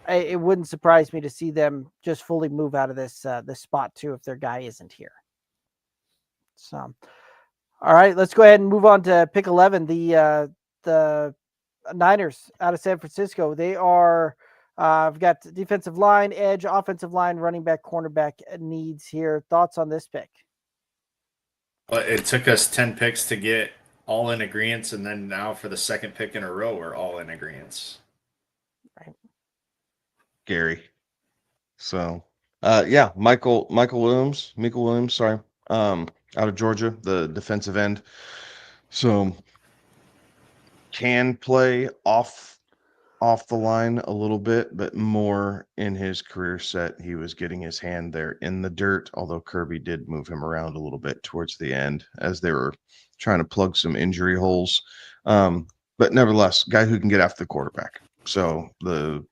it wouldn't surprise me to see them just fully move out of this spot too if their guy isn't here. So, all right, let's go ahead and move on to pick 11. The Niners out of San Francisco. They are we've got defensive line, edge, offensive line, running back, cornerback needs here. Thoughts on this pick? Well, it took us 10 picks to get all in agreement, and then now for the second pick in a row, we're all in agreement. Right. Gary. So, Michael Williams, sorry. Out of Georgia, the defensive end. So can play off the line a little bit, but more in his career set, he was getting his hand there in the dirt, although Kirby did move him around a little bit towards the end as they were trying to plug some injury holes. But nevertheless, guy who can get after the quarterback. So the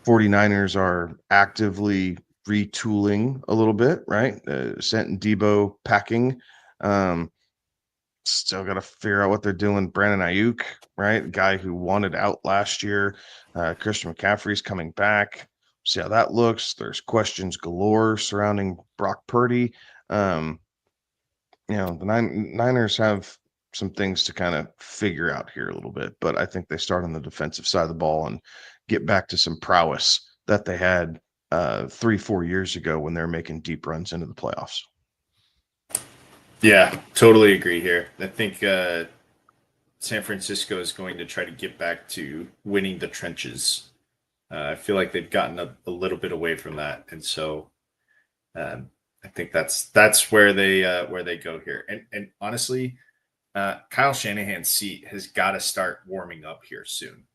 49ers are actively retooling a little bit, right? Sent Debo packing. Still got to figure out what they're doing. Brandon Ayuk, right? Guy who wanted out last year. Christian McCaffrey's coming back. See how that looks. There's questions galore surrounding Brock Purdy. The Niners have some things to kind of figure out here a little bit, but I think they start on the defensive side of the ball and get back to some prowess that they had 3-4 years ago when they're making deep runs into the playoffs. Yeah, totally agree here. I think San Francisco is going to try to get back to winning the trenches. I feel like they've gotten a little bit away from that, and so I think that's where they go here. And honestly, Kyle Shanahan's seat has got to start warming up here soon.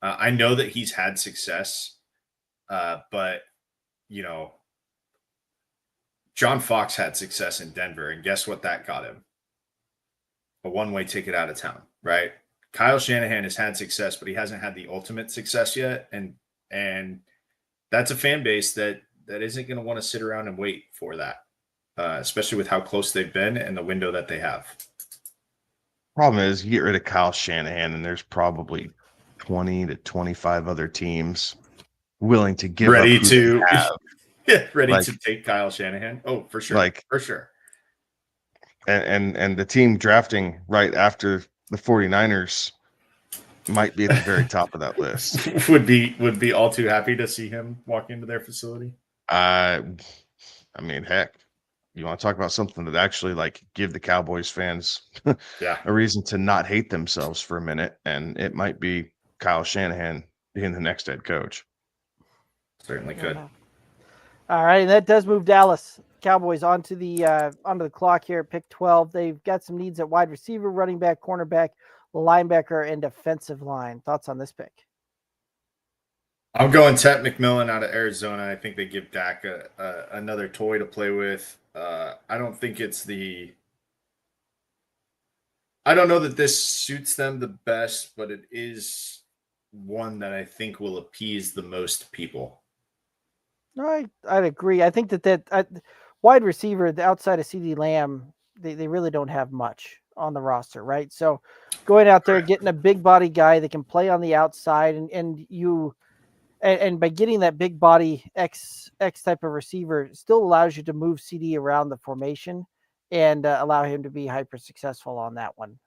I know that he's had success, but John Fox had success in Denver, and guess what that got him? A one-way ticket out of town, right? Kyle Shanahan has had success, but he hasn't had the ultimate success yet, and that's a fan base that isn't going to want to sit around and wait for that, especially with how close they've been and the window that they have. Problem is, you get rid of Kyle Shanahan, and there's probably 20 to 25 other teams willing to give ready up to take Kyle Shanahan. Oh, for sure. For sure. And the team drafting right after the 49ers might be at the very top of that list. would be all too happy to see him walk into their facility. I mean, heck, you want to talk about something that actually give the Cowboys fans a reason to not hate themselves for a minute, and it might be Kyle Shanahan being the next head coach. Certainly could. All right, and that does move Dallas Cowboys onto the clock here at pick 12. They've got some needs at wide receiver, running back, cornerback, linebacker, and defensive line. Thoughts on this pick? I'm going Tet McMillan out of Arizona. I think they give Dak another toy to play with. I don't think I don't know that this suits them the best, but it is one that I think will appease the most people. I'd agree. I think that wide receiver, the outside of CeeDee Lamb, they really don't have much on the roster, right? So going out there, getting a big body guy that can play on the outside, and by getting that big body X type of receiver, still allows you to move CD around the formation and allow him to be hyper successful on that one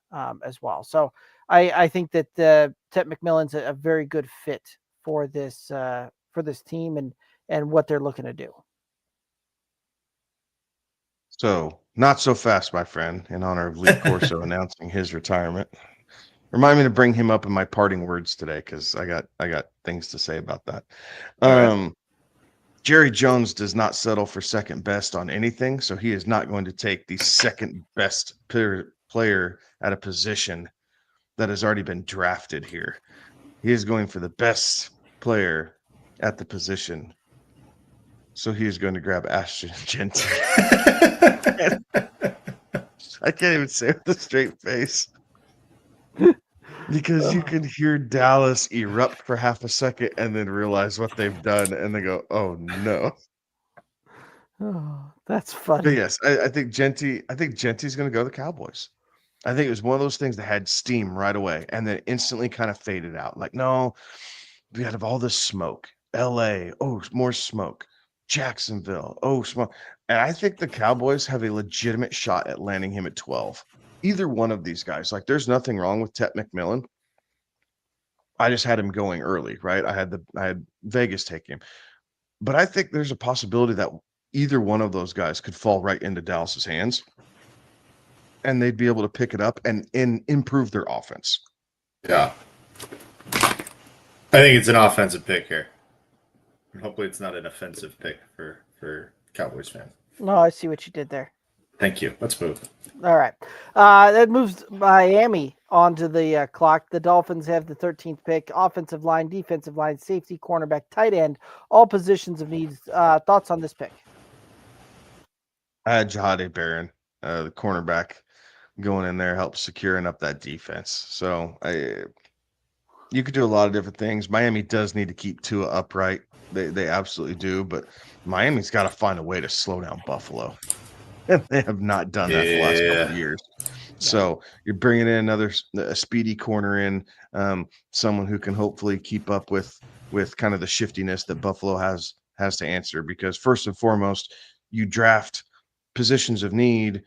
as well. So I think that Tet McMillan's a very good fit for this team and what they're looking to do. So not so fast, my friend, in honor of Lee Corso announcing his retirement. Remind me to bring him up in my parting words today, because I got things to say about that. Right. Jerry Jones does not settle for second best on anything, so he is not going to take the second best player at a position that has already been drafted here. He is going for the best player at the position. So he is going to grab Ashton Jeanty. I can't even say it with a straight face. Because you can hear Dallas erupt for half a second and then realize what they've done, and they go, "Oh no!" Oh, that's funny. But yes, I think Jeanty's going to go to the Cowboys. I think it was one of those things that had steam right away, and then instantly kind of faded out. Like, no, we have all this smoke. L.A., oh, more smoke. Jacksonville, oh, smoke. And I think the Cowboys have a legitimate shot at landing him at 12. Either one of these guys. Like, there's nothing wrong with Tet McMillan. I just had him going early, right? I had Vegas take him. But I think there's a possibility that either one of those guys could fall right into Dallas's hands, and they'd be able to pick it up and improve their offense. Yeah. I think it's an offensive pick here. Hopefully it's not an offensive pick for Cowboys fans. No, I see what you did there. Thank you. Let's move. All right. That moves Miami onto the clock. The Dolphins have the 13th pick. Offensive line, defensive line, safety, cornerback, tight end, all positions of needs. Thoughts on this pick? I had Jahade Barron, the cornerback, going in there, help securing up that defense. So you could do a lot of different things. Miami does need to keep Tua upright. They absolutely do, but Miami's got to find a way to slow down Buffalo. And they have not done that for the last couple of years. So you're bringing in a speedy corner in, someone who can hopefully keep up with kind of the shiftiness that Buffalo has to answer. Because first and foremost, you draft positions of need.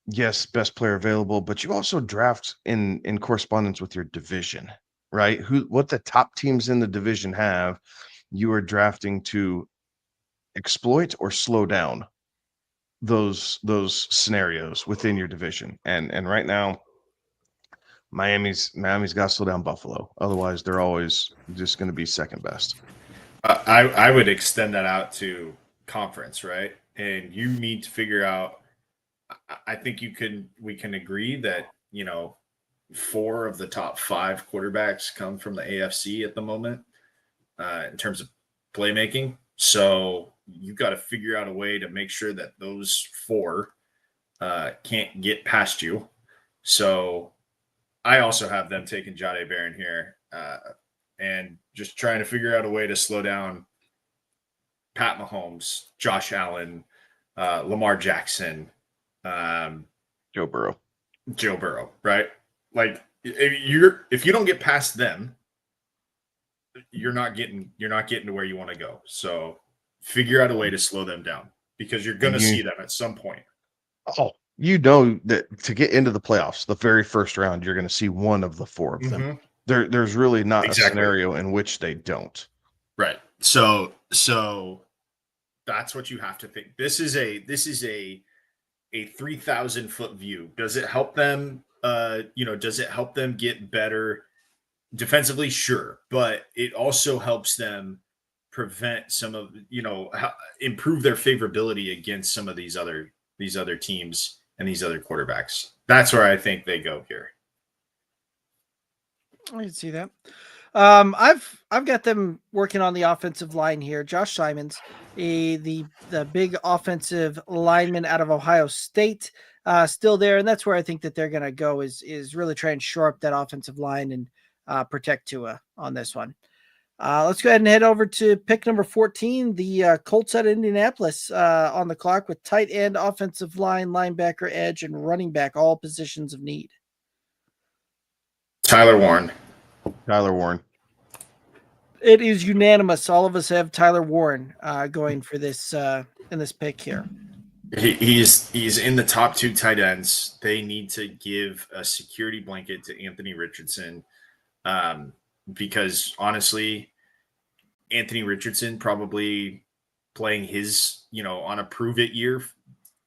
Yes, best player available, but you also draft in correspondence with your division, right? What the top teams in the division have, you are drafting to exploit or slow down those scenarios within your division. And right now, Miami's got to slow down Buffalo. Otherwise, they're always just going to be second best. I would extend that out to conference, right? And you need to figure out. I think we can agree that 4 of the top 5 quarterbacks come from the AFC at the moment in terms of playmaking. So you've got to figure out a way to make sure that those 4 can't get past you. So I also have them taking Jahade Barron here and just trying to figure out a way to slow down Pat Mahomes, Josh Allen, Lamar Jackson, Joe Burrow, right? Like if you don't get past them, you're not getting to where you want to go. So figure out a way to slow them down, because you're going to see them at some point. Oh, that to get into the playoffs, the very first round, you're going to see one of the 4 of them. There's really not a scenario in which they don't. Right. So that's what you have to think. This is a 3,000-foot view. Does it help them? Does it help them get better defensively? Sure, but it also helps them prevent some of, improve their favorability against some of these other teams and these other quarterbacks. That's where I think they go here. I can see that. I've got them working on the offensive line here. Josh Simons, the big offensive lineman out of Ohio State, still there, and that's where I think that they're going to go is really try and shore up that offensive line and protect Tua on this one. Let's go ahead and head over to pick number 14, the Colts out of Indianapolis on the clock with tight end, offensive line, linebacker, edge, and running back, all positions of need. Tyler Warren. It is unanimous. All of us have Tyler Warren going for this in this pick here. He's in the top 2 tight ends. They need to give a security blanket to Anthony Richardson because honestly, Anthony Richardson probably playing his, on a prove it year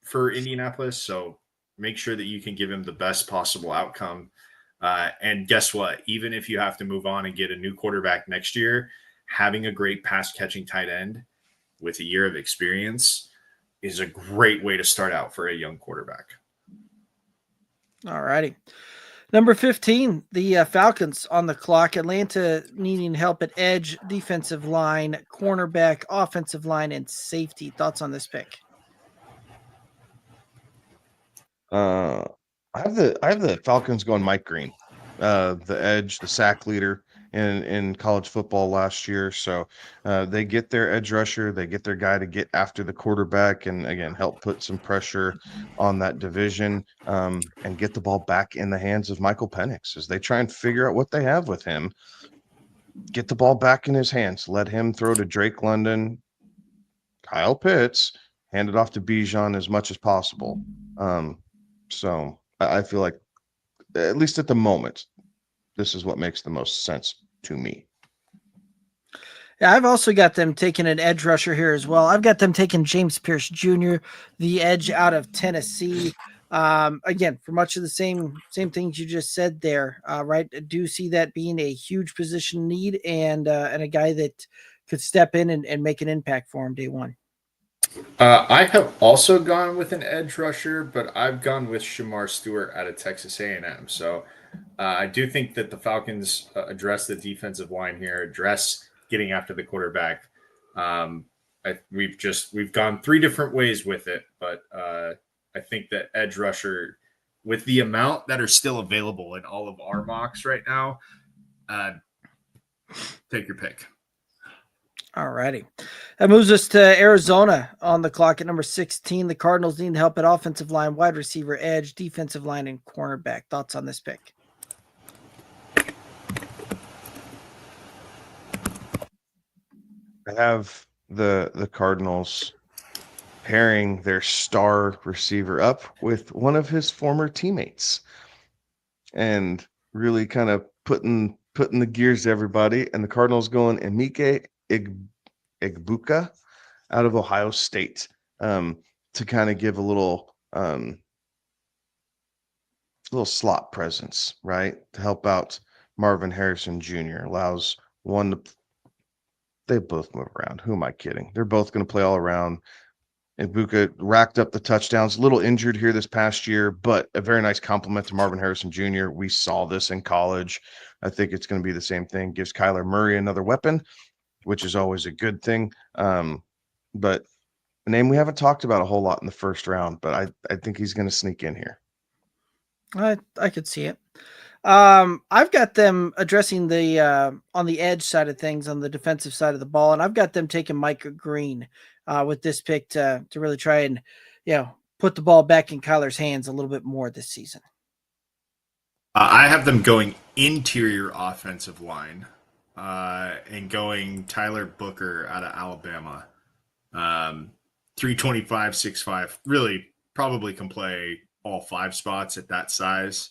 for Indianapolis. So make sure that you can give him the best possible outcome. And guess what? Even if you have to move on and get a new quarterback next year, having a great pass catching tight end with a year of experience is a great way to start out for a young quarterback. All righty. Number 15, the Falcons on the clock. Atlanta needing help at edge, defensive line, cornerback, offensive line, and safety. Thoughts on this pick? I have the Falcons going Mike Green, the edge, the sack leader in college football last year. So they get their edge rusher, they get their guy to get after the quarterback, and again help put some pressure on that division, and get the ball back in the hands of Michael Penix as they try and figure out what they have with him. Get the ball back in his hands. Let him throw to Drake London, Kyle Pitts, hand it off to Bijan as much as possible. So I feel like, at least at the moment, this is what makes the most sense to me. Yeah, I've also got them taking an edge rusher here as well. I've got them taking James Pierce Jr., the edge out of Tennessee. Again, for much of the same things you just said there, right? I do see that being a huge position need and a guy that could step in and make an impact for him day one. I have also gone with an edge rusher, but I've gone with Shamar Stewart out of Texas A&M. So I do think that the Falcons address the defensive line here, address getting after the quarterback. We've gone 3 different ways with it, but I think that edge rusher, with the amount that are still available in all of our mocks right now, take your pick. All righty. That moves us to Arizona on the clock at number 16. The Cardinals need help at offensive line, wide receiver, edge, defensive line, and cornerback. Thoughts on this pick? I have the Cardinals pairing their star receiver up with one of his former teammates and really kind of putting the gears to everybody. And the Cardinals going Emike Egbuka out of Ohio State to kind of give a little slot presence, right? To help out Marvin Harrison Jr. Allows one to. They both move around. Who am I kidding? They're both going to play all around. Egbuka racked up the touchdowns, a little injured here this past year, but a very nice compliment to Marvin Harrison Jr. We saw this in college. I think it's going to be the same thing. Gives Kyler Murray another weapon, which is always a good thing. But a name we haven't talked about a whole lot in the first round, but I think he's going to sneak in here. I could see it. I've got them addressing the on the edge side of things, on the defensive side of the ball, and I've got them taking Micah Green with this pick to really try and put the ball back in Kyler's hands a little bit more this season. I have them going interior offensive line and going Tyler Booker out of Alabama. 325, 6'5", really probably can play all 5 spots at that size.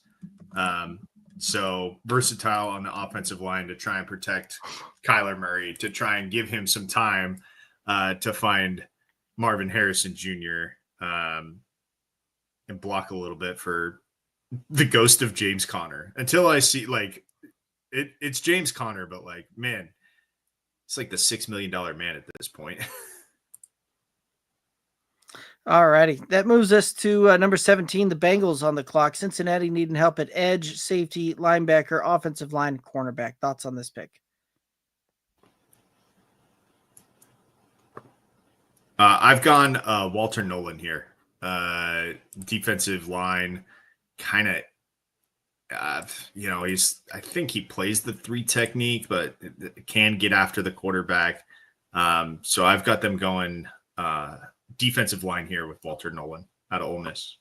So versatile on the offensive line to try and protect Kyler Murray, to try and give him some time to find Marvin Harrison Jr. And block a little bit for the ghost of James Conner until I see it's James Conner, but man, It's like the $6 million man at this point. All righty. That moves us to number 17, the Bengals on the clock. Cincinnati needing help at edge, safety, linebacker, offensive line, cornerback. Thoughts on this pick? I've gone Walter Nolan here. Defensive line, kind of, I think he plays the 3 technique, but can get after the quarterback. So I've got them going defensive line here with Walter Nolan out of Ole Miss.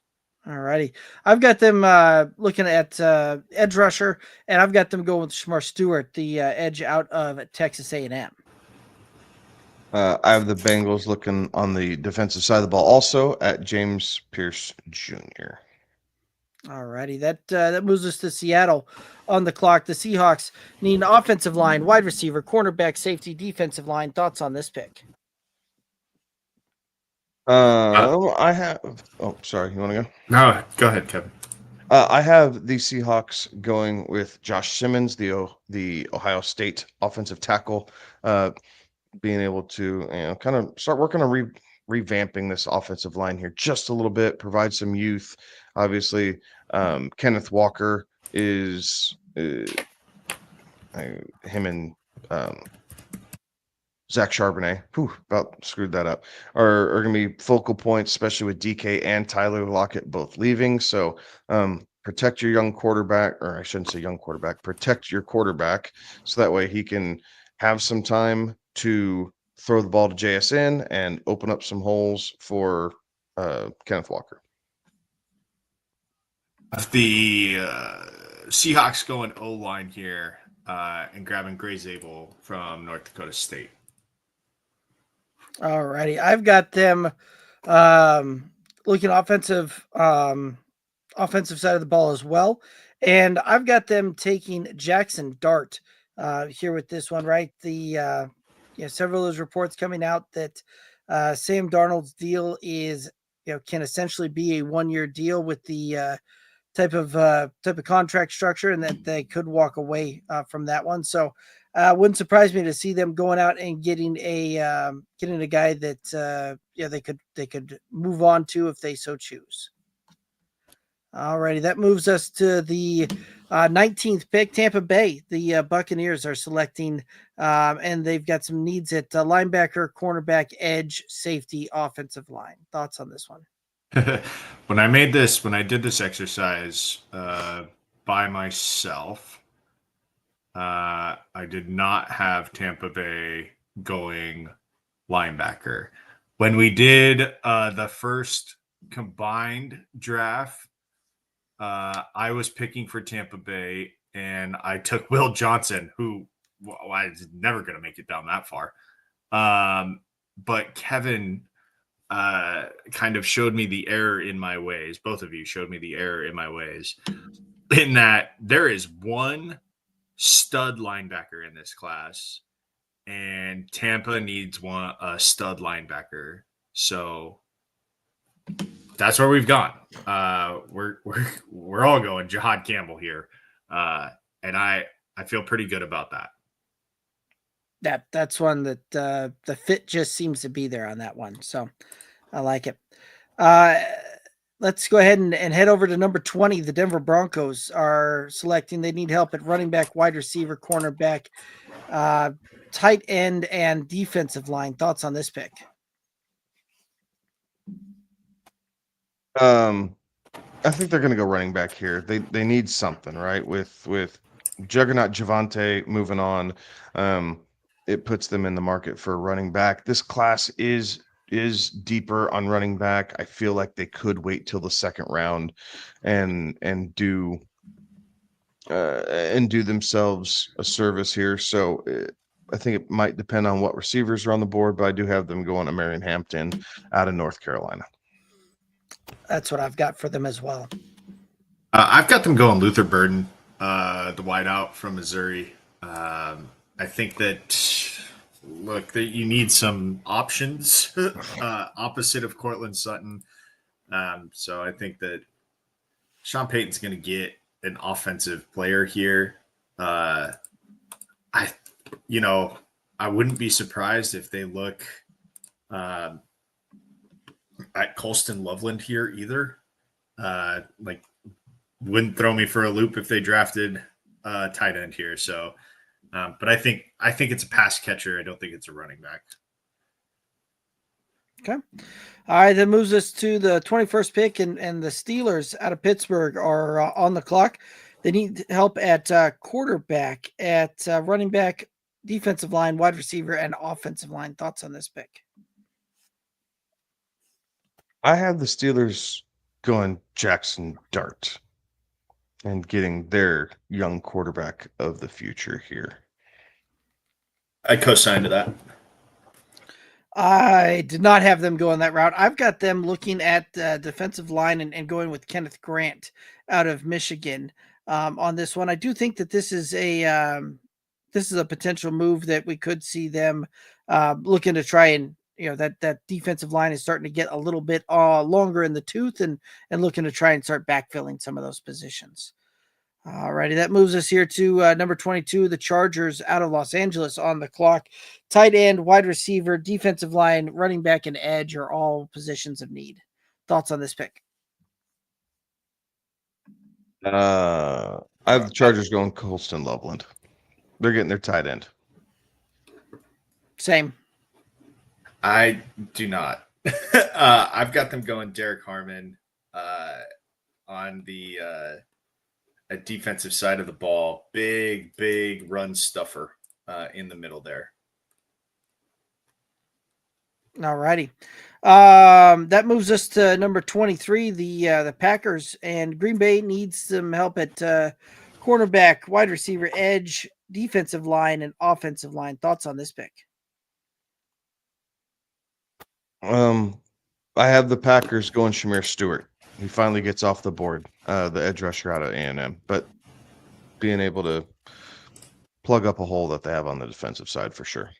All righty. I've got them looking at edge rusher, and I've got them going with Shamar Stewart, the edge out of Texas A&M. I have the Bengals looking on the defensive side of the ball also at James Pierce Jr. All righty. That moves us to Seattle on the clock. The Seahawks need an offensive line, wide receiver, cornerback, safety, defensive line. Thoughts on this pick? I have. Oh, sorry. You want to go? No, go ahead, Kevin. I have the Seahawks going with Josh Simmons, the Ohio State offensive tackle, being able to kind of start working on revamping this offensive line here just a little bit, provide some youth. Obviously, Kenneth Walker is him and Zach Charbonnet, about screwed that up, are going to be focal points, especially with DK and Tyler Lockett both leaving. So protect your young quarterback, or I shouldn't say young quarterback, protect your quarterback so that way he can have some time to throw the ball to JSN and open up some holes for Kenneth Walker. The Seahawks going O-line here and grabbing Gray Zabel from North Dakota State. All righty. I've got them looking offensive side of the ball as well. And I've got them taking Jackson Dart here with this one, right? Several of those reports coming out that Sam Darnold's deal is, can essentially be a 1-year deal with the type of contract structure, and that they could walk away from that one. So wouldn't surprise me to see them going out and getting a guy that they could move on to if they so choose. Alrighty, that moves us to the 19th pick. Tampa Bay, the Buccaneers are selecting, and they've got some needs at linebacker, cornerback, edge, safety, offensive line. Thoughts on this one? When I did this exercise by myself, I did not have Tampa Bay going linebacker. When we did the first combined draft, I was picking for Tampa Bay, and I took Will Johnson, who I was never going to make it down that far. But Kevin kind of showed me the error in my ways. Both of you showed me the error in my ways, in that there is one stud linebacker in this class, and Tampa needs a stud linebacker. So that's where we've gone. We're all going Jihad Campbell here, and I feel pretty good about that. That's one that the fit just seems to be there on that one. So I like it. Let's go ahead and head over to number 20. The Denver Broncos are selecting. They need help at running back, wide receiver, cornerback, tight end, and defensive line. Thoughts on this pick? I think they're going to go running back here. They need something, right? With Juggernaut Javante moving on, it puts them in the market for a running back. This class is deeper on running back. I feel like they could wait till the second round and do themselves a service here. So I think it might depend on what receivers are on the board, but I do have them going to Marion Hampton out of North Carolina. That's what I've got for them as well. I've got them going Luther Burden, the wideout from Missouri. I think that you need some options opposite of Cortland Sutton. So I think that Sean Payton's going to get an offensive player here. I wouldn't be surprised if they look at Colston Loveland here either. Like, wouldn't throw me for a loop if they drafted tight end here. So, but I think it's a pass catcher. I don't think it's a running back. Okay. All right, that moves us to the 21st pick, and the Steelers out of Pittsburgh are on the clock. They need help at quarterback, at running back, defensive line, wide receiver, and offensive line. Thoughts on this pick? I have the Steelers going Jackson Dart and getting their young quarterback of the future here. I co-signed to that. I did not have them going that route. I've got them looking at defensive line and going with Kenneth Grant out of Michigan on this one. I do think that this is a potential move that we could see them looking to try and, that defensive line is starting to get a little bit longer in the tooth and looking to try and start backfilling some of those positions. All righty, that moves us here to number 22, the Chargers out of Los Angeles on the clock. Tight end, wide receiver, defensive line, running back, and edge are all positions of need. Thoughts on this pick? I have the Chargers going Colston Loveland. They're getting their tight end. Same. I do not. I've got them going Derek Harmon on the defensive side of the ball. Big run stuffer in the middle there. All righty. That moves us to number 23, the Packers, and Green Bay needs some help at cornerback, wide receiver, edge, defensive line, and offensive line. Thoughts on this pick? I have the Packers going Shamir Stewart. He finally gets off the board, the edge rusher out of A&M, but being able to plug up a hole that they have on the defensive side for sure.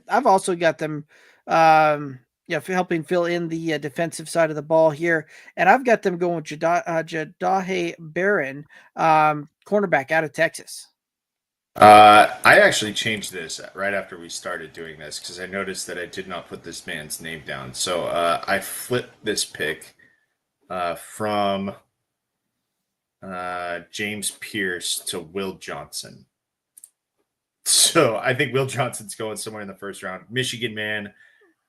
I've also got them, helping fill in the defensive side of the ball here, and I've got them going with Jadahe Barron, cornerback out of Texas. I actually changed this right after we started doing this because I noticed that I did not put this man's name down. So I flipped this pick from James Pierce to Will Johnson. So I think Will Johnson's going somewhere in the first round. Michigan man,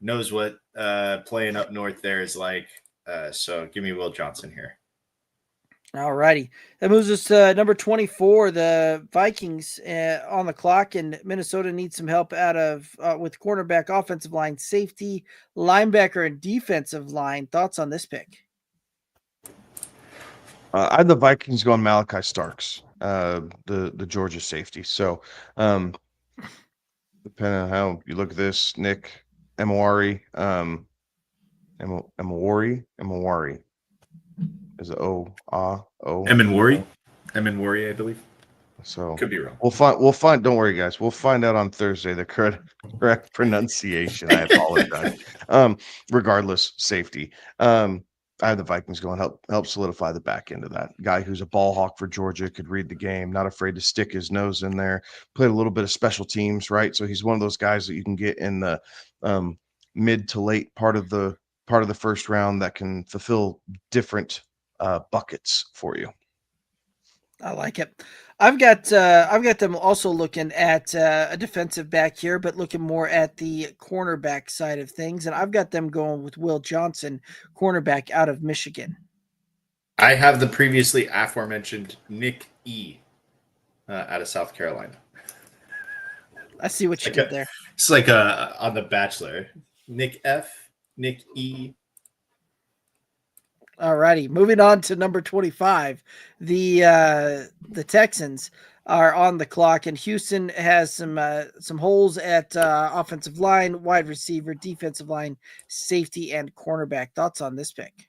knows what playing up north there is like. So give me Will Johnson here. All righty. That moves us to number 24, the Vikings on the clock, and Minnesota needs some help out of with cornerback, offensive line, safety, linebacker, and defensive line. Thoughts on this pick? I had the Vikings going Malachi Starks, the Georgia safety. So depending on how you look at this, Nick Emawari, Emawari. Is it O? Emawari, I believe. So could be wrong. We'll find. Don't worry, guys. We'll find out on Thursday the correct pronunciation. I apologize. Regardless, safety. I have the Vikings going help solidify the back end of that guy who's a ball hawk for Georgia, could read the game, not afraid to stick his nose in there, played a little bit of special teams, right? So he's one of those guys that you can get in the mid to late part of the first round that can fulfill different buckets for you. I like it. I've got them also looking at a defensive back here, but looking more at the cornerback side of things, and I've got them going with Will Johnson, cornerback out of Michigan. I have the previously aforementioned Nick E. Out of South Carolina. I see what you did there. It's like on The Bachelor, Nick F, Nick E. All righty, moving on to number 25. The Texans are on the clock, and Houston has some holes at offensive line, wide receiver, defensive line, safety, and cornerback. Thoughts on this pick?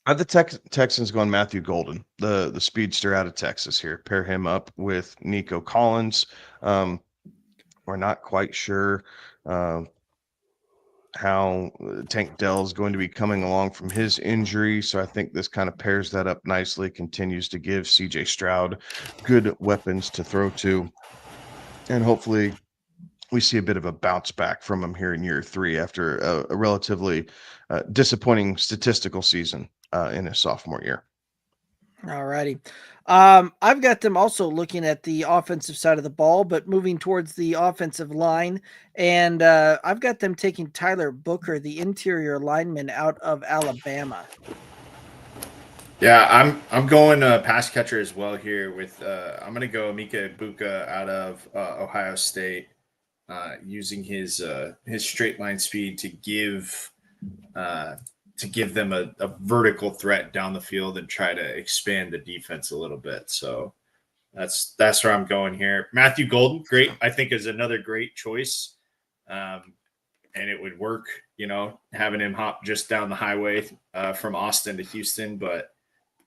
I have the Texans going Matthew Golden, the speedster out of Texas here. Pair him up with Nico Collins. We're not quite sure how Tank Dell is going to be coming along from his injury. So I think this kind of pairs that up nicely, continues to give CJ Stroud good weapons to throw to. and hopefully we see a bit of a bounce back from him here in year 3 after a relatively disappointing statistical season in his sophomore year. All righty. I've got them also looking at the offensive side of the ball, but moving towards the offensive line. And I've got them taking Tyler Booker, the interior lineman out of Alabama. Yeah, I'm going pass catcher as well here with I'm going to go Emeka Egbuka out of Ohio State, using his straight line speed to give them a vertical threat down the field and try to expand the defense a little bit. So that's where I'm going here. Matthew Golden, great, I think is another great choice, and it would work, having him hop just down the highway from Austin to Houston, but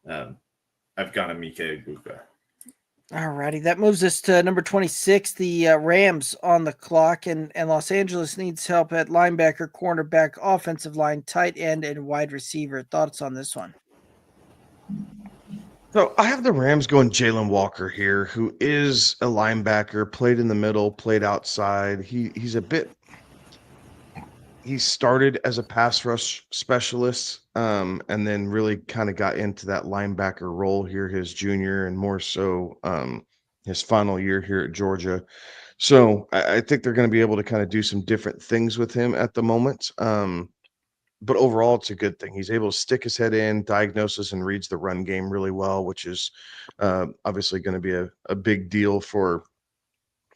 I've got Emeka Egbuka. All righty. That moves us to number 26, the Rams on the clock, and Los Angeles needs help at linebacker, cornerback, offensive line, tight end, and wide receiver. Thoughts on this one? So I have the Rams going Jalen Walker here, who is a linebacker, played in the middle, played outside. He started as a pass rush specialist, and then really kind of got into that linebacker role here his junior and more so his final year here at Georgia. So I think they're going to be able to kind of do some different things with him at the moment. But overall, it's a good thing. He's able to stick his head in, diagnoses, and reads the run game really well, which is obviously going to be a big deal for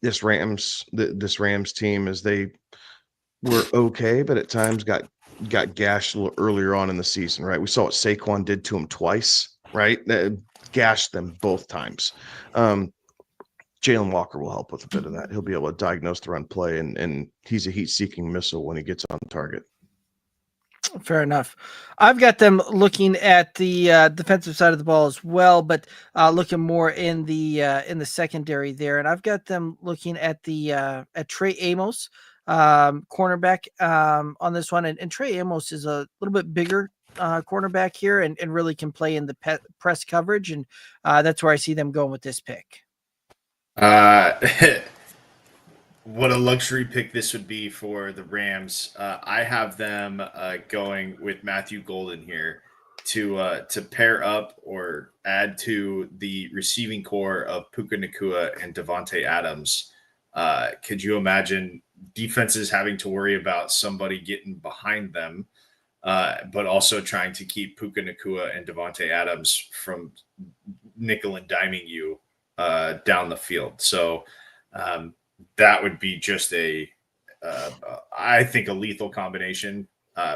this Rams team, as they were okay, but at times got gashed a little earlier on in the season, right? We saw what Saquon did to him twice, right? That gashed them both times. Jalen Walker will help with a bit of that. He'll be able to diagnose the run play, and he's a heat-seeking missile when he gets on target. Fair enough. I've got them looking at the defensive side of the ball as well, but looking more in the secondary there. And I've got them looking at at Trey Amos, cornerback, on this one. And Trey Amos is a little bit bigger cornerback here, and really can play in the press coverage. And that's where I see them going with this pick. What a luxury pick this would be for the Rams. I have them going with Matthew Golden here to pair up or add to the receiving core of Puka Nacua and Devontae Adams. Could you imagine defenses having to worry about somebody getting behind them, but also trying to keep Puka Nacua and Devontae Adams from nickel and diming you down the field? So that would be just I think a lethal combination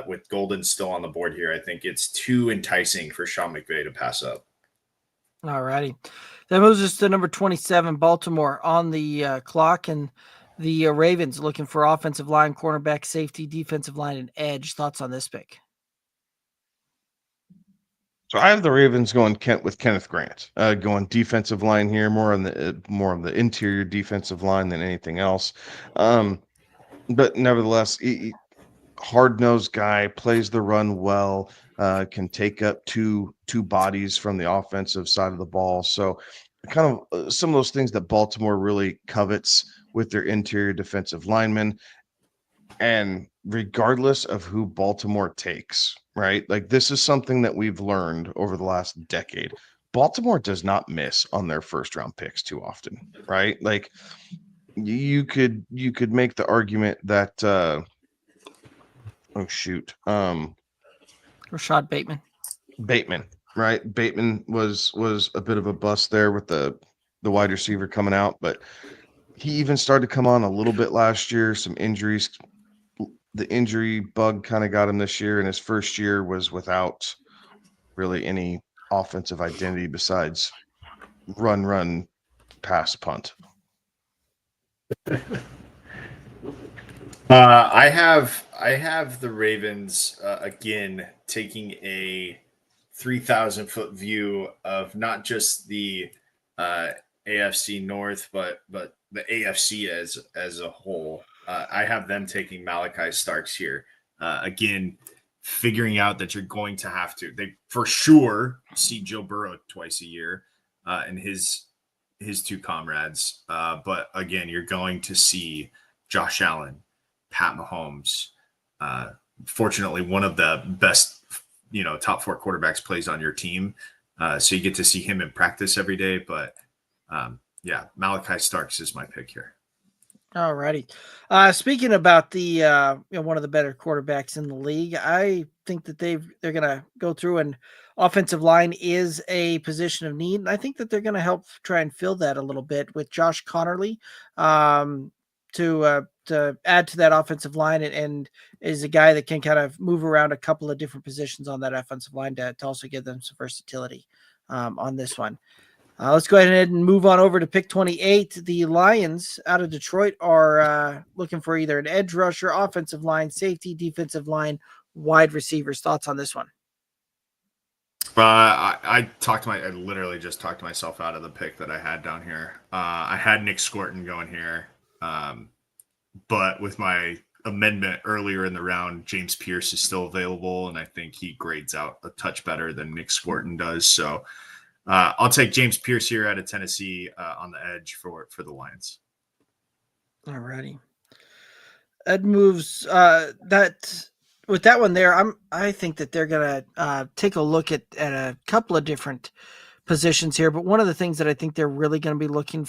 with Golden still on the board here. I think it's too enticing for Sean McVay to pass up. All righty. That moves us to number 27, Baltimore on the clock, and the Ravens looking for offensive line, cornerback, safety, defensive line, and edge. Thoughts on this pick? So I have the Ravens going with Kenneth Grant, going defensive line here, more on the interior defensive line than anything else. But nevertheless, hard-nosed guy, plays the run well, can take up two bodies from the offensive side of the ball. So kind of some of those things that Baltimore really covets with their interior defensive linemen. And regardless of who Baltimore takes, right? Like, this is something that we've learned over the last decade. Baltimore does not miss on their first round picks too often, right? Like, you could make the argument that Rashad Bateman, right? Bateman was a bit of a bust there with the wide receiver coming out, but he even started to come on a little bit last year. Some injuries, the injury bug kind of got him this year, and his first year was without really any offensive identity besides run, pass, punt. I have the Ravens again taking a 3,000-foot view of not just the AFC North, but the AFC as a whole. I have them taking Malachi Starks here. Again, figuring out that you're going to have to. They for sure see Joe Burrow twice a year, and his his two comrades. But again, you're going to see Josh Allen, Pat Mahomes. Fortunately, one of the best, top 4 quarterbacks plays on your team. So you get to see him in practice every day. But Malachi Starks is my pick here. All righty. Speaking about the one of the better quarterbacks in the league, I think that they're going to go through, and offensive line is a position of need. And I think that they're going to help try and fill that a little bit with Josh Connerly to add to that offensive line, and is a guy that can kind of move around a couple of different positions on that offensive line to also give them some versatility on this one. Let's go ahead and move on over to pick 28. The Lions out of Detroit are looking for either an edge rusher, offensive line, safety, defensive line, wide receivers. Thoughts on this one? I literally just talked myself out of the pick that I had down here. I had Nick Scorton going here. But with my amendment earlier in the round, James Pierce is still available, and I think he grades out a touch better than Nick Scorton does. So I'll take James Pierce here out of Tennessee on the edge for the Lions. All righty. That moves with that one there. I think that they're gonna take a look at a couple of different positions here, but one of the things that I think they're really going to be looking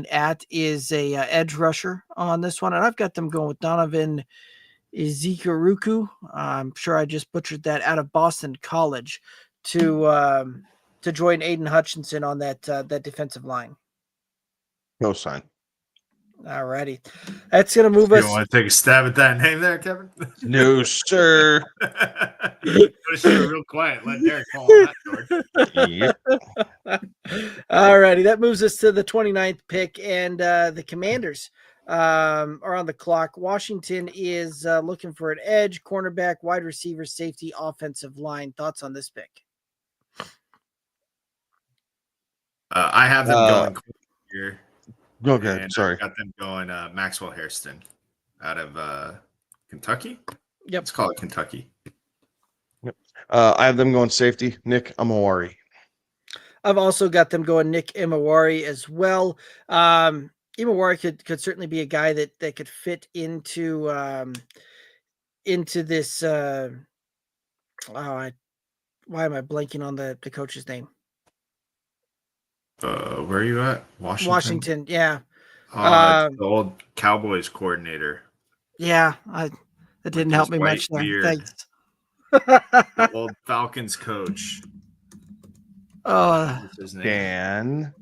at is a edge rusher on this one, and I've got them going with Donovan Ezekouruku. I'm sure I just butchered that, out of Boston College, to join Aiden Hutchinson on that defensive line. No sign. All righty. That's going to move us. You want to take a stab at that name there, Kevin? No, sir. You were real quiet. Let Derek call on that, George. Yep. All righty. That moves us to the 29th pick, and the Commanders are on the clock. Washington is looking for an edge, cornerback, wide receiver, safety, offensive line. Thoughts on this pick? I have them going here. Okay, sorry. I got them going Maxwell Hairston out of Kentucky. Yep. Let's call it Kentucky. Yep. I have them going safety, Nick Imawari. I've also got them going Nick Imawari as well. Imawari could certainly be a guy that could fit into this. Why am I blanking on the coach's name? Where are you at? Washington, yeah. The old Cowboys coordinator. Yeah, that didn't help me much there. Beard. Thanks. The old Falcons coach. What's his name?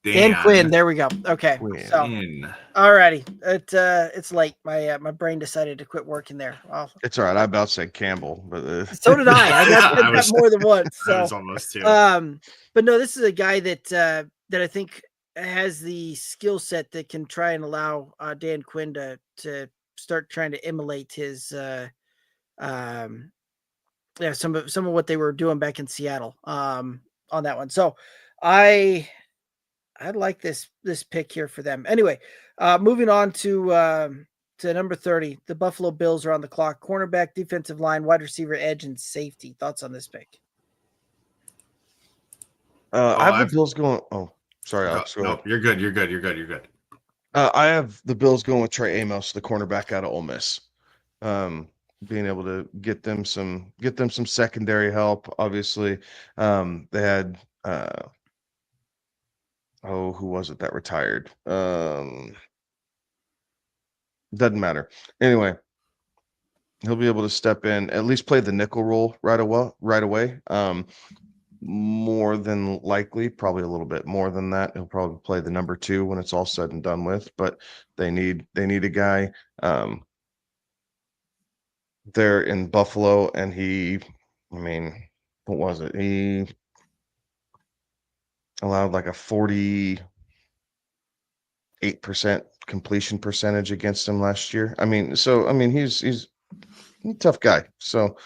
Dan Quinn. There we go. Okay. Quinn. So, all righty. It's late. My brain decided to quit working there. Well, It's all right. I about said Campbell, but so did I. I got that more than once. So. I was almost too. But no, this is a guy that I think has the skill set that can try and allow Dan Quinn to start trying to emulate his some of what they were doing back in Seattle on that one. So I like this pick here for them. Anyway, moving on to number 30. The Buffalo Bills are on the clock. Cornerback, defensive line, wide receiver, edge, and safety. Thoughts on this pick? I have the Bills going. Oh, sorry, Alex. No, you're good. You're good. I have the Bills going with Trey Amos, the cornerback out of Ole Miss. Being able to get them some secondary help. Obviously, they had who was it that retired? Doesn't matter. Anyway, he'll be able to step in, at least play the nickel role right away. More than likely, probably a little bit more than that, he'll probably play the number 2 when it's all said and done with. But they need a guy there in Buffalo, and what was it? He allowed like a 48% completion percentage against him last year. He's a tough guy. So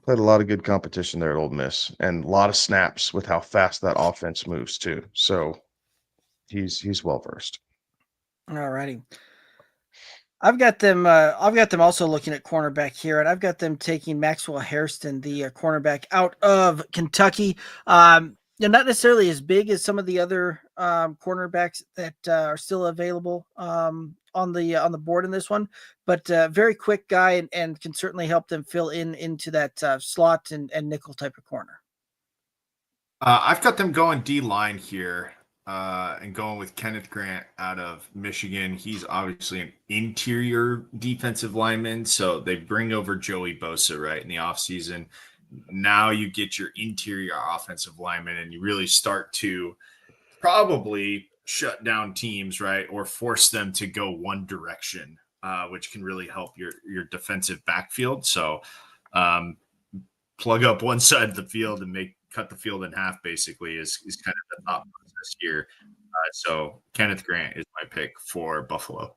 played a lot of good competition there at Ole Miss, and a lot of snaps with how fast that offense moves too. So he's well versed. All righty. I've got them also looking at cornerback here, and I've got them taking Maxwell Hairston, the cornerback out of Kentucky. Yeah, not necessarily as big as some of the other cornerbacks that are still available on the board in this one, but very quick guy and can certainly help them fill into that slot and nickel type of corner. I've got them going D line here and going with Kenneth Grant out of Michigan. He's obviously an interior defensive lineman, so they bring over Joey Bosa right in the offseason. Now you get your interior offensive lineman, and you really start to probably shut down teams, right, or force them to go one direction, which can really help your defensive backfield. So plug up one side of the field and cut the field in half, basically, is kind of the thought process here. So Kenneth Grant is my pick for Buffalo.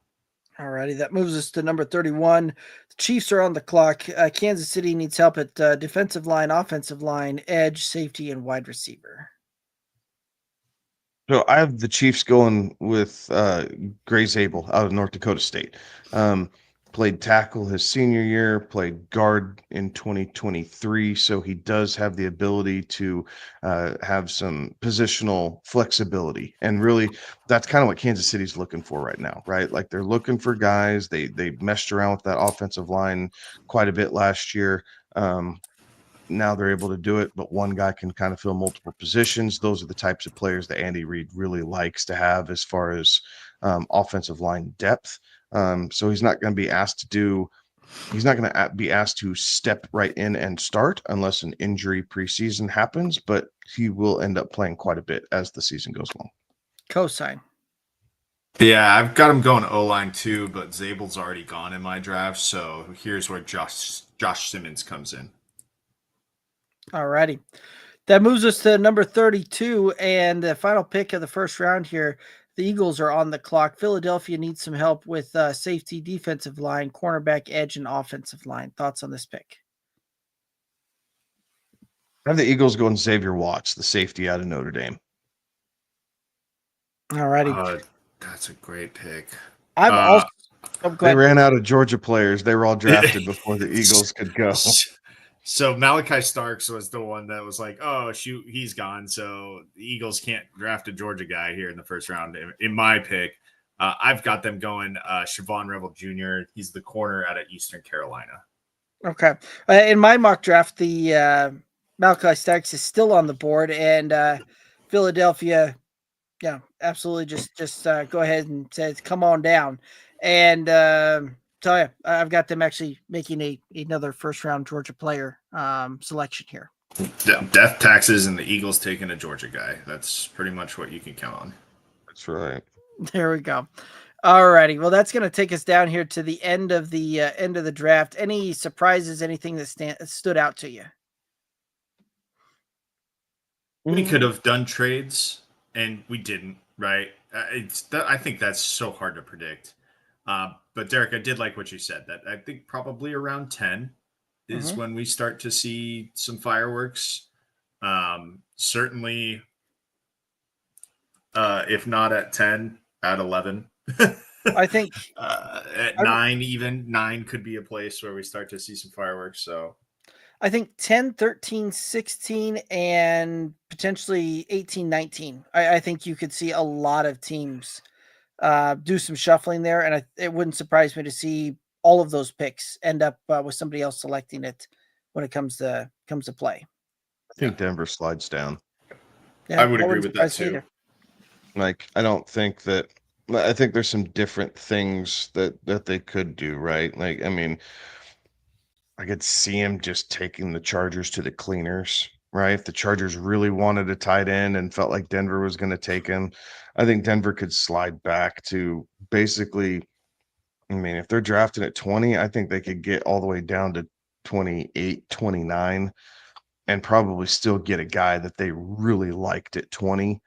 Alrighty, that moves us to number 31. The Chiefs are on the clock. Kansas City needs help at defensive line, offensive line, edge, safety, and wide receiver. So I have the Chiefs going with Gray Zabel out of North Dakota State. Played tackle his senior year, played guard in 2023. So he does have the ability to have some positional flexibility. And really, that's kind of what Kansas City's looking for right now, right? Like they're looking for guys. They messed around with that offensive line quite a bit last year. Now they're able to do it, but one guy can kind of fill multiple positions. Those are the types of players that Andy Reid really likes to have as far as offensive line depth. So he's not going to be asked to step right in and start unless an injury preseason happens, but he will end up playing quite a bit as the season goes along. Cosign. Yeah, I've got him going O-line too, but Zabel's already gone in my draft. So here's where Josh Simmons comes in. Alrighty. That moves us to number 32 and the final pick of the first round here. The Eagles are on the clock. Philadelphia needs some help with safety, defensive line, cornerback, edge, and offensive line. Thoughts on this pick? I have the Eagles going Xavier Watts, the safety out of Notre Dame. Alrighty. That's a great pick. I'm also. They ran out of Georgia players. They were all drafted before the Eagles could go. So Malachi Starks was the one that was like, oh, shoot, he's gone. So the Eagles can't draft a Georgia guy here in the first round. In my pick, I've got them going Siobhan Revel Jr. He's the corner out of Eastern Carolina. Okay. In my mock draft, the Malachi Starks is still on the board, and Philadelphia, yeah, absolutely just go ahead and say, come on down. And tell you, I've got them actually making another first round Georgia player selection here. Death taxes and the Eagles taking a Georgia guy. That's pretty much what you can count on. That's right. There we go. All righty. Well, that's going to take us down here to the end of the draft. Any surprises? Anything that stood out to you? We could have done trades, and we didn't. Right? I think that's so hard to predict. But Derek, I did like what you said. That I think probably around 10 is when we start to see some fireworks. Certainly, if not at 10, at 11. I think at 9 could be a place where we start to see some fireworks. So I think 10, 13, 16, and potentially 18, 19. I think you could see a lot of teams do some shuffling there, and it wouldn't surprise me to see all of those picks end up with somebody else selecting it when it comes to play. I think Denver slides down. Yeah, I would agree with that too. Either. Like, I think there's some different things that they could do, right? Like, I mean, I could see him just taking the Chargers to the cleaners, right? If the Chargers really wanted a tight end and felt like Denver was going to take him, I think Denver could slide back to basically, I mean, if they're drafted at 20, I think they could get all the way down to 28, 29 and probably still get a guy that they really liked at 20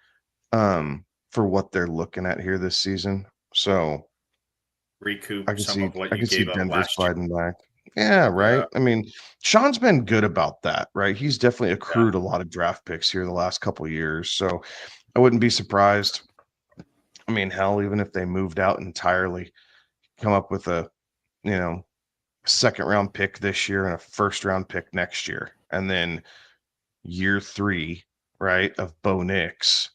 for what they're looking at here this season. So recoup I can some see, of what I you can see gave up Denver last year. sliding back. Yeah, right. Yeah. I mean, Sean's been good about that, right? He's definitely accrued a lot of draft picks here the last couple of years. So I wouldn't be surprised. I mean, hell, even if they moved out entirely, come up with a, second round pick this year and a first round pick next year. And then year 3 right, of Bo Nix.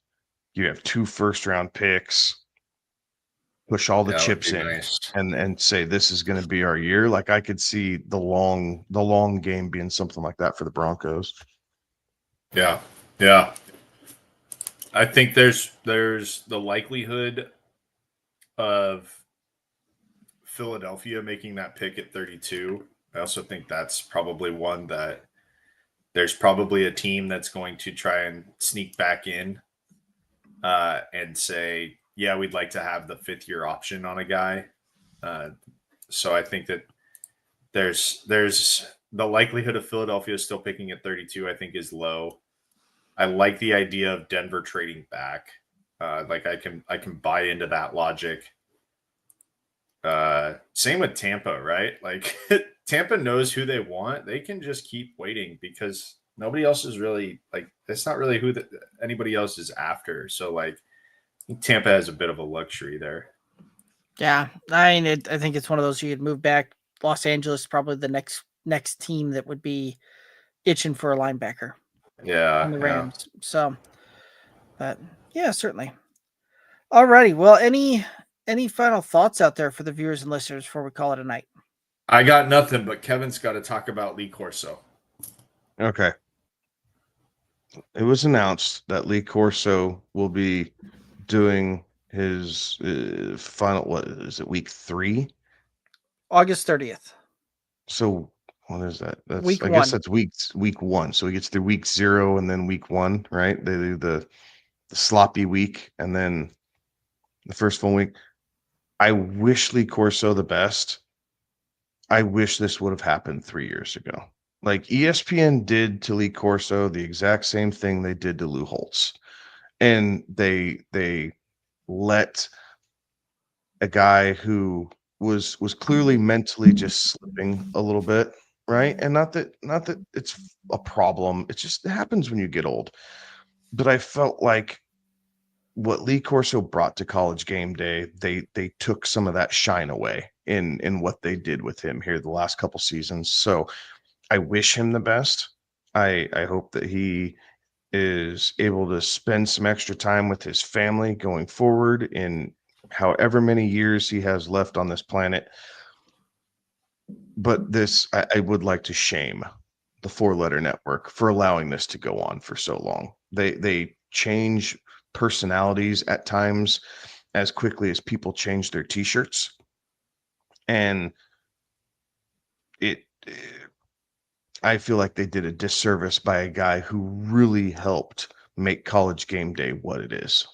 You have 2 first-round picks, push all the That would chips be in, nice. and say this is going to be our year. Like I could see the long game being something like that for the Broncos. Yeah. Yeah. I think there's the likelihood of Philadelphia making that pick at 32. I also think that's probably one that there's probably a team that's going to try and sneak back in and say, yeah, we'd like to have the 5th-year option on a guy. So I think that there's the likelihood of Philadelphia still picking at 32, I think, is low. I like the idea of Denver trading back. Like I can buy into that logic. Same with Tampa, right? Like Tampa knows who they want. They can just keep waiting because nobody else is really like it's not really who anybody else is after. So like I think Tampa has a bit of a luxury there. Yeah, I mean, I think it's one of those you could move back. Los Angeles probably the next team that would be itching for a linebacker. Yeah, On the yeah. Rams. So, but yeah, certainly. Alrighty. Well, any final thoughts out there for the viewers and listeners before we call it a night? I got nothing, but Kevin's got to talk about Lee Corso. Okay. It was announced that Lee Corso will be doing his final, what is it, week 3? August 30th. So what is that? That's Week I guess one. that's week 1. So he gets through week 0 and then week 1, right? They do the sloppy week and then the first full week. I wish Lee Corso the best. I wish this would have happened 3 years ago. Like ESPN did to Lee Corso the exact same thing they did to Lou Holtz. And they let a guy who was clearly mentally just slipping a little bit, right? And not that it's a problem. It just happens when you get old. But I felt like what Lee Corso brought to College Game Day, they took some of that shine away in what they did with him here the last couple seasons. So I wish him the best. I hope that he is able to spend some extra time with his family going forward in however many years he has left on this planet. But I would like to shame the 4-letter network for allowing this to go on for so long. They change personalities at times as quickly as people change their t-shirts. And I feel like they did a disservice by a guy who really helped make College Game Day what it is.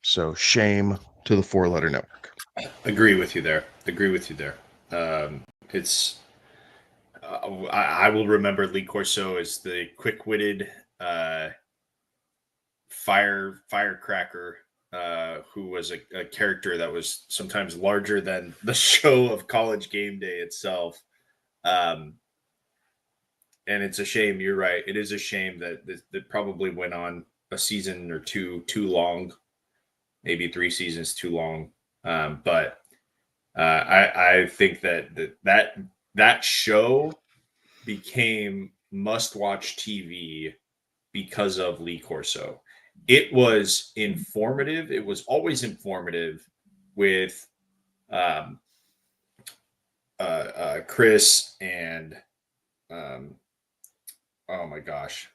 So shame to the 4-letter network. Agree with you there. It's I will remember Lee Corso as the quick-witted firecracker who was a character that was sometimes larger than the show of College Game Day itself. And it's a shame. You're right. It is a shame that probably went on a season or two too long, maybe 3 seasons too long. But I think that show became must-watch TV because of Lee Corso. It was informative. It was always informative with Chris and oh my gosh,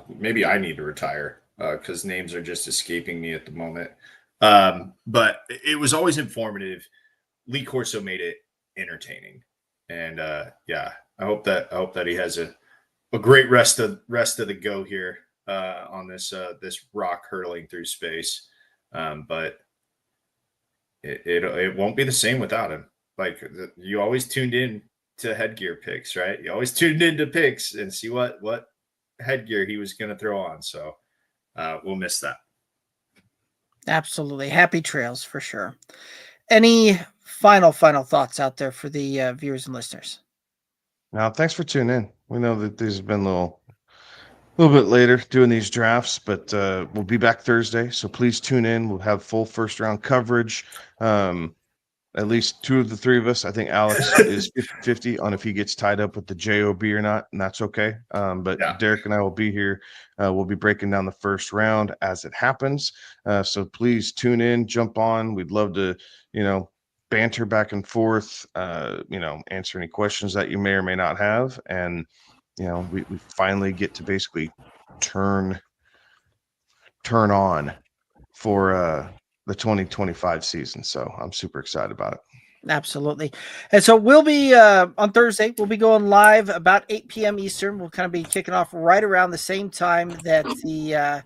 maybe I need to retire because names are just escaping me at the moment. But it was always informative. Lee Corso made it entertaining, and yeah, I hope that he has a great rest of the go here on this rock hurtling through space. But it won't be the same without him. Like you always tuned in to headgear picks, right? You always tuned into picks and see what headgear he was going to throw on. So we'll miss that. Absolutely. Happy trails for sure. Any final thoughts out there for the viewers and listeners? Now, thanks for tuning in. We know that these have been a little bit later doing these drafts, but we'll be back Thursday. So please tune in. We'll have full first round coverage. at least two of the three of us. I think Alex is 50-50 on if he gets tied up with the JOB or not, and that's okay. But Yeah. Derek and I will be here. We'll be breaking down the first round as it happens. So please tune in, jump on. We'd love to, banter back and forth, answer any questions that you may or may not have. And, we finally get to basically turn on for the 2025 season. So I'm super excited about it. Absolutely. And so we'll be on Thursday, we'll be going live about 8 p.m. Eastern. We'll kind of be kicking off right around the same time that the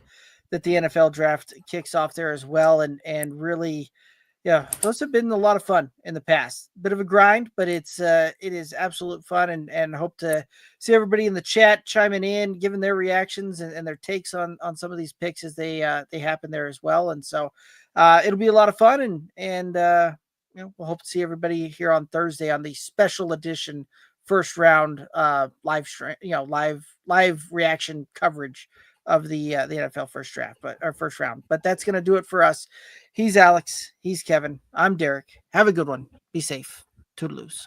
NFL draft kicks off there as well. And really, yeah, those have been a lot of fun in the past. Bit of a grind, but it is absolute fun, and hope to see everybody in the chat chiming in, giving their reactions and their takes on some of these picks as they happen there as well. And so it'll be a lot of fun, and we'll hope to see everybody here on Thursday on the special edition first round live stream, live reaction coverage of the NFL first round. But that's going to do it for us. He's Alex. He's Kevin. I'm Derek. Have a good one. Be safe. Toodaloos.